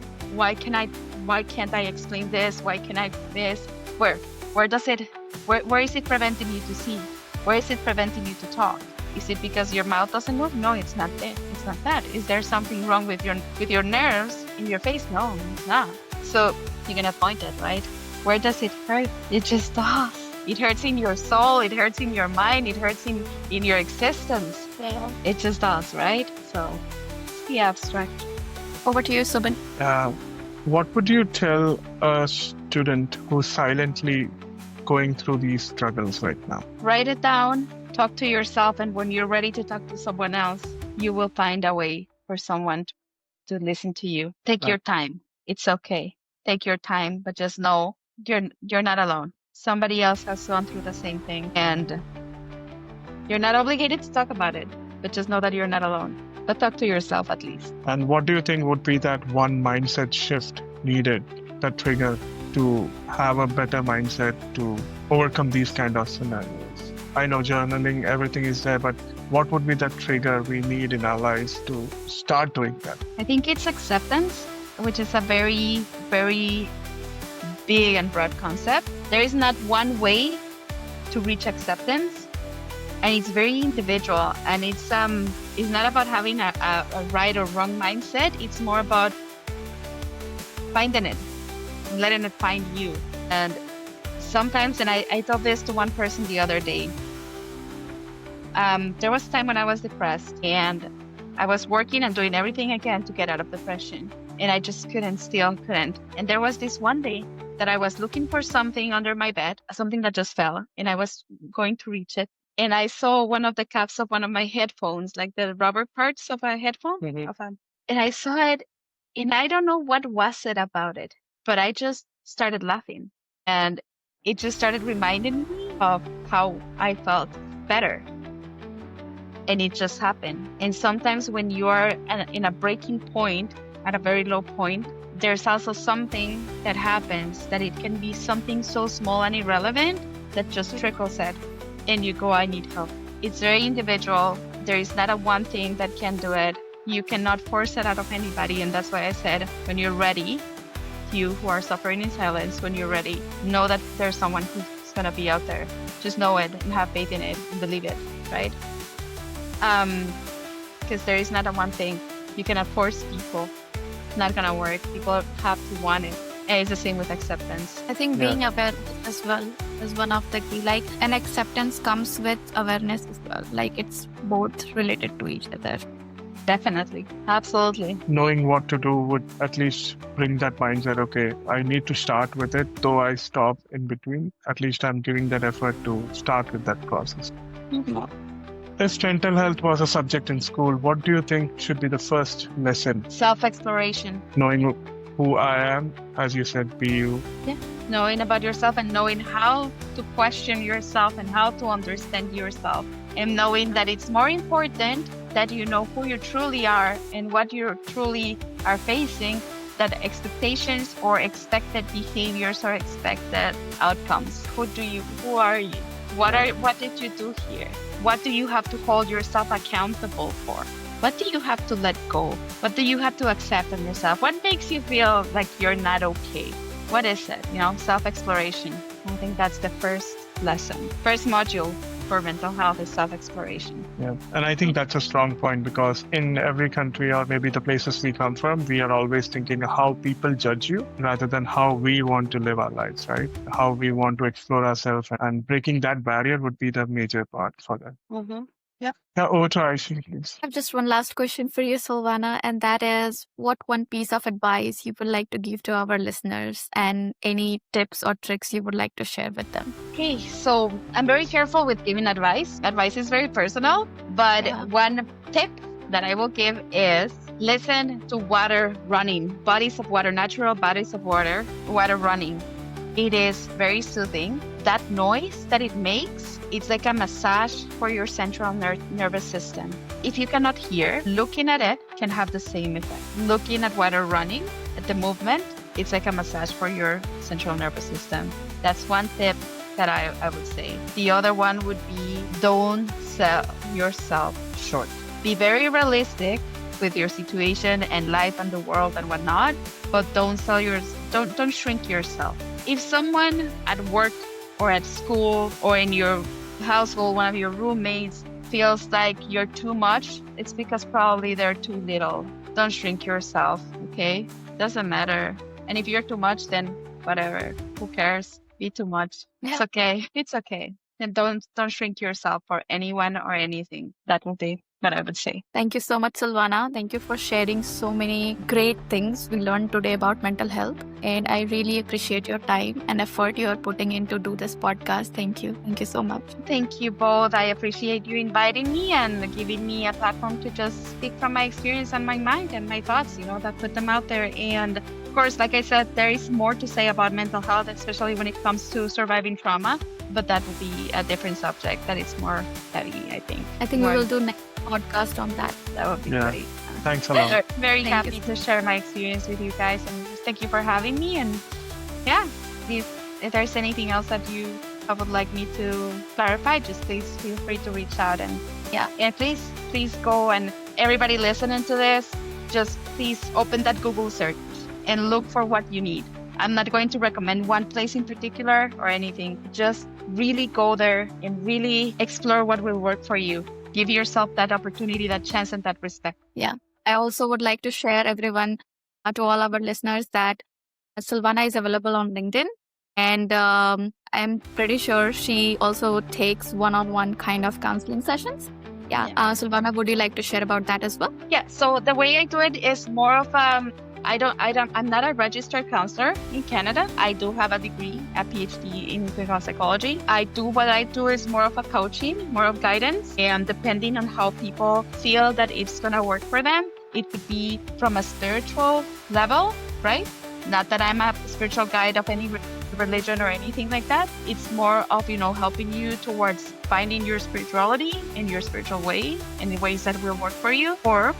explain this? Why can I do this? Where is it preventing you to see? Where is it preventing you to talk? Is it because your mouth doesn't move? No, it's not there. It's not that. Is there something wrong with your nerves in your face? No, it's not. So you're gonna point it, right? Where does it hurt? It just does. It hurts in your soul. It hurts in your mind. It hurts in your existence. Yeah. It just does, right? So it's the abstract. Over to you, Subin. What would you tell a student who's silently going through these struggles right now? Write it down, talk to yourself, and when you're ready to talk to someone else, you will find a way for someone to listen to you. Take your time. It's okay. Take your time, but just know you're not alone. Somebody else has gone through the same thing, and you're not obligated to talk about it, but just know that you're not alone. But talk to yourself at least. And what do you think would be that one mindset shift needed, that trigger to have a better mindset to overcome these kind of scenarios? I know journaling, everything is there, but what would be that trigger we need in our lives to start doing that? I think it's acceptance, which is a very, very big and broad concept. There is not one way to reach acceptance, and it's very individual, and it's not about having a right or wrong mindset. It's more about finding it, letting it find you. And sometimes, and I told this to one person the other day, there was a time when I was depressed and I was working and doing everything I can to get out of depression, and I just still couldn't. And there was this one day that I was looking for something under my bed, something that just fell, and I was going to reach it. And I saw one of the caps of one of my headphones, like the rubber parts of a headphone. Mm-hmm. And I saw it, and I don't know what was it about it, but I just started laughing. And it just started reminding me of how I felt better. And it just happened. And sometimes when you are in a breaking point, at a very low point, there's also something that happens that it can be something so small and irrelevant that just trickles it. And you go, I need help. It's very individual. There is not a one thing that can do it. You cannot force it out of anybody. And that's why I said, when you're ready, you who are suffering in silence, when you're ready, know that there's someone who's going to be out there. Just know it and have faith in it and believe it, right? Because there is not a one thing. You cannot force people. It's not going to work. People have to want it. And it's the same with acceptance. I think being aware as well is one of the key. Like, and acceptance comes with awareness as well. Like, it's both related to each other. Definitely. Absolutely. Knowing what to do would at least bring that mindset, okay, I need to start with it, though I stop in between. At least I'm giving that effort to start with that process. Mm-hmm. If mental health was a subject in school, what do you think should be the first lesson? Self-exploration. Knowing who I am, as you said, be you. Yeah. Knowing about yourself and knowing how to question yourself and how to understand yourself. And knowing that it's more important that you know who you truly are and what you truly are facing, that expectations or expected behaviors or expected outcomes. Who are you? What did you do here? What do you have to hold yourself accountable for? What do you have to let go? What do you have to accept in yourself? What makes you feel like you're not okay? What is it? Self-exploration. I think that's the first lesson. First module for mental health is self-exploration. Yeah. And I think that's a strong point, because in every country, or maybe the places we come from, we are always thinking how people judge you rather than how we want to live our lives, right? How we want to explore ourselves, and breaking that barrier would be the major part for that. Mm-hmm. Yeah. Yeah, over to Aayushi, please. I have just one last question for you, Sylvana, and that is, what one piece of advice you would like to give to our listeners, and any tips or tricks you would like to share with them? Okay, so I'm very careful with giving advice. Advice is very personal, but one tip that I will give is listen to water running, bodies of water, natural bodies of water running. It is very soothing. That noise that it makes, it's like a massage for your central nervous system. If you cannot hear, looking at it can have the same effect. Looking at water running, at the movement, it's like a massage for your central nervous system. That's one tip that I would say. The other one would be, don't sell yourself short. Be very realistic with your situation and life and the world and whatnot, but don't shrink yourself. If someone at work or at school or in your household, one of your roommates feels like you're too much, it's because probably they're too little. Don't shrink yourself, okay? Doesn't matter. And if you're too much, then whatever. Who cares? Be too much. Yeah. It's okay. It's okay. And don't shrink yourself for anyone or anything. That would be what I would say. Thank you so much, Sylvana. Thank you for sharing so many great things we learned today about mental health. And I really appreciate your time and effort you're putting in to do this podcast. Thank you. Thank you so much. Thank you both. I appreciate you inviting me and giving me a platform to just speak from my experience and my mind and my thoughts, that put them out there. And of course, like I said, there is more to say about mental health, especially when it comes to surviving trauma. But that will be a different subject that is more heavy, I think. I think we will do next podcast on that. That would be great. Thanks a lot. Very Thank happy you. to share my experience with you guys, and thank you for having me. And yeah, if there's anything else that you would like me to clarify, just please feel free to reach out. And please go, and everybody listening to this, just please open that Google search and look for what you need. I'm not going to recommend one place in particular or anything. Just really go there and really explore what will work for you. Give yourself that opportunity, that chance, and that respect. Yeah. I also would like to share everyone, to all our listeners, that Sylvana is available on LinkedIn. And I'm pretty sure she also takes one-on-one kind of counseling sessions. Yeah. Sylvana, would you like to share about that as well? Yeah. So the way I do it is more of I'm not a registered counselor in Canada. I do have a degree, a PhD in clinical psychology. What I do is more of a coaching, more of guidance. And depending on how people feel that it's going to work for them, it could be from a spiritual level, right? Not that I'm a spiritual guide of any religion or anything like that. It's more of, helping you towards finding your spirituality in your spiritual way, in the ways that will work for you, or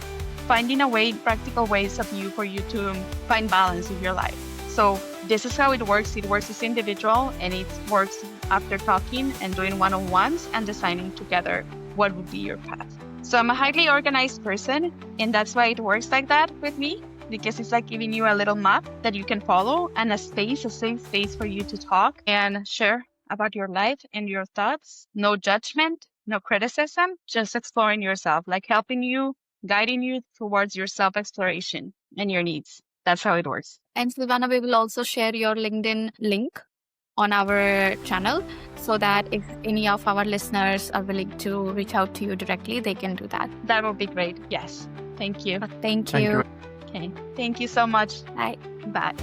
finding practical ways for you to find balance in your life. So this is how it works. It works as individual, and it works after talking and doing one-on-ones and designing together what would be your path. So I'm a highly organized person, and that's why it works like that with me, because it's like giving you a little map that you can follow and a safe space for you to talk and share about your life and your thoughts. No judgment, no criticism, just exploring yourself, like helping you, guiding you towards your self-exploration and your needs. That's how it works. And Sylvana, we will also share your LinkedIn link on our channel, so that if any of our listeners are willing to reach out to you directly, they can do that. That would be great. Yes. Thank you. Thank Thank you. you. Okay. Thank you so much. Bye. Bye.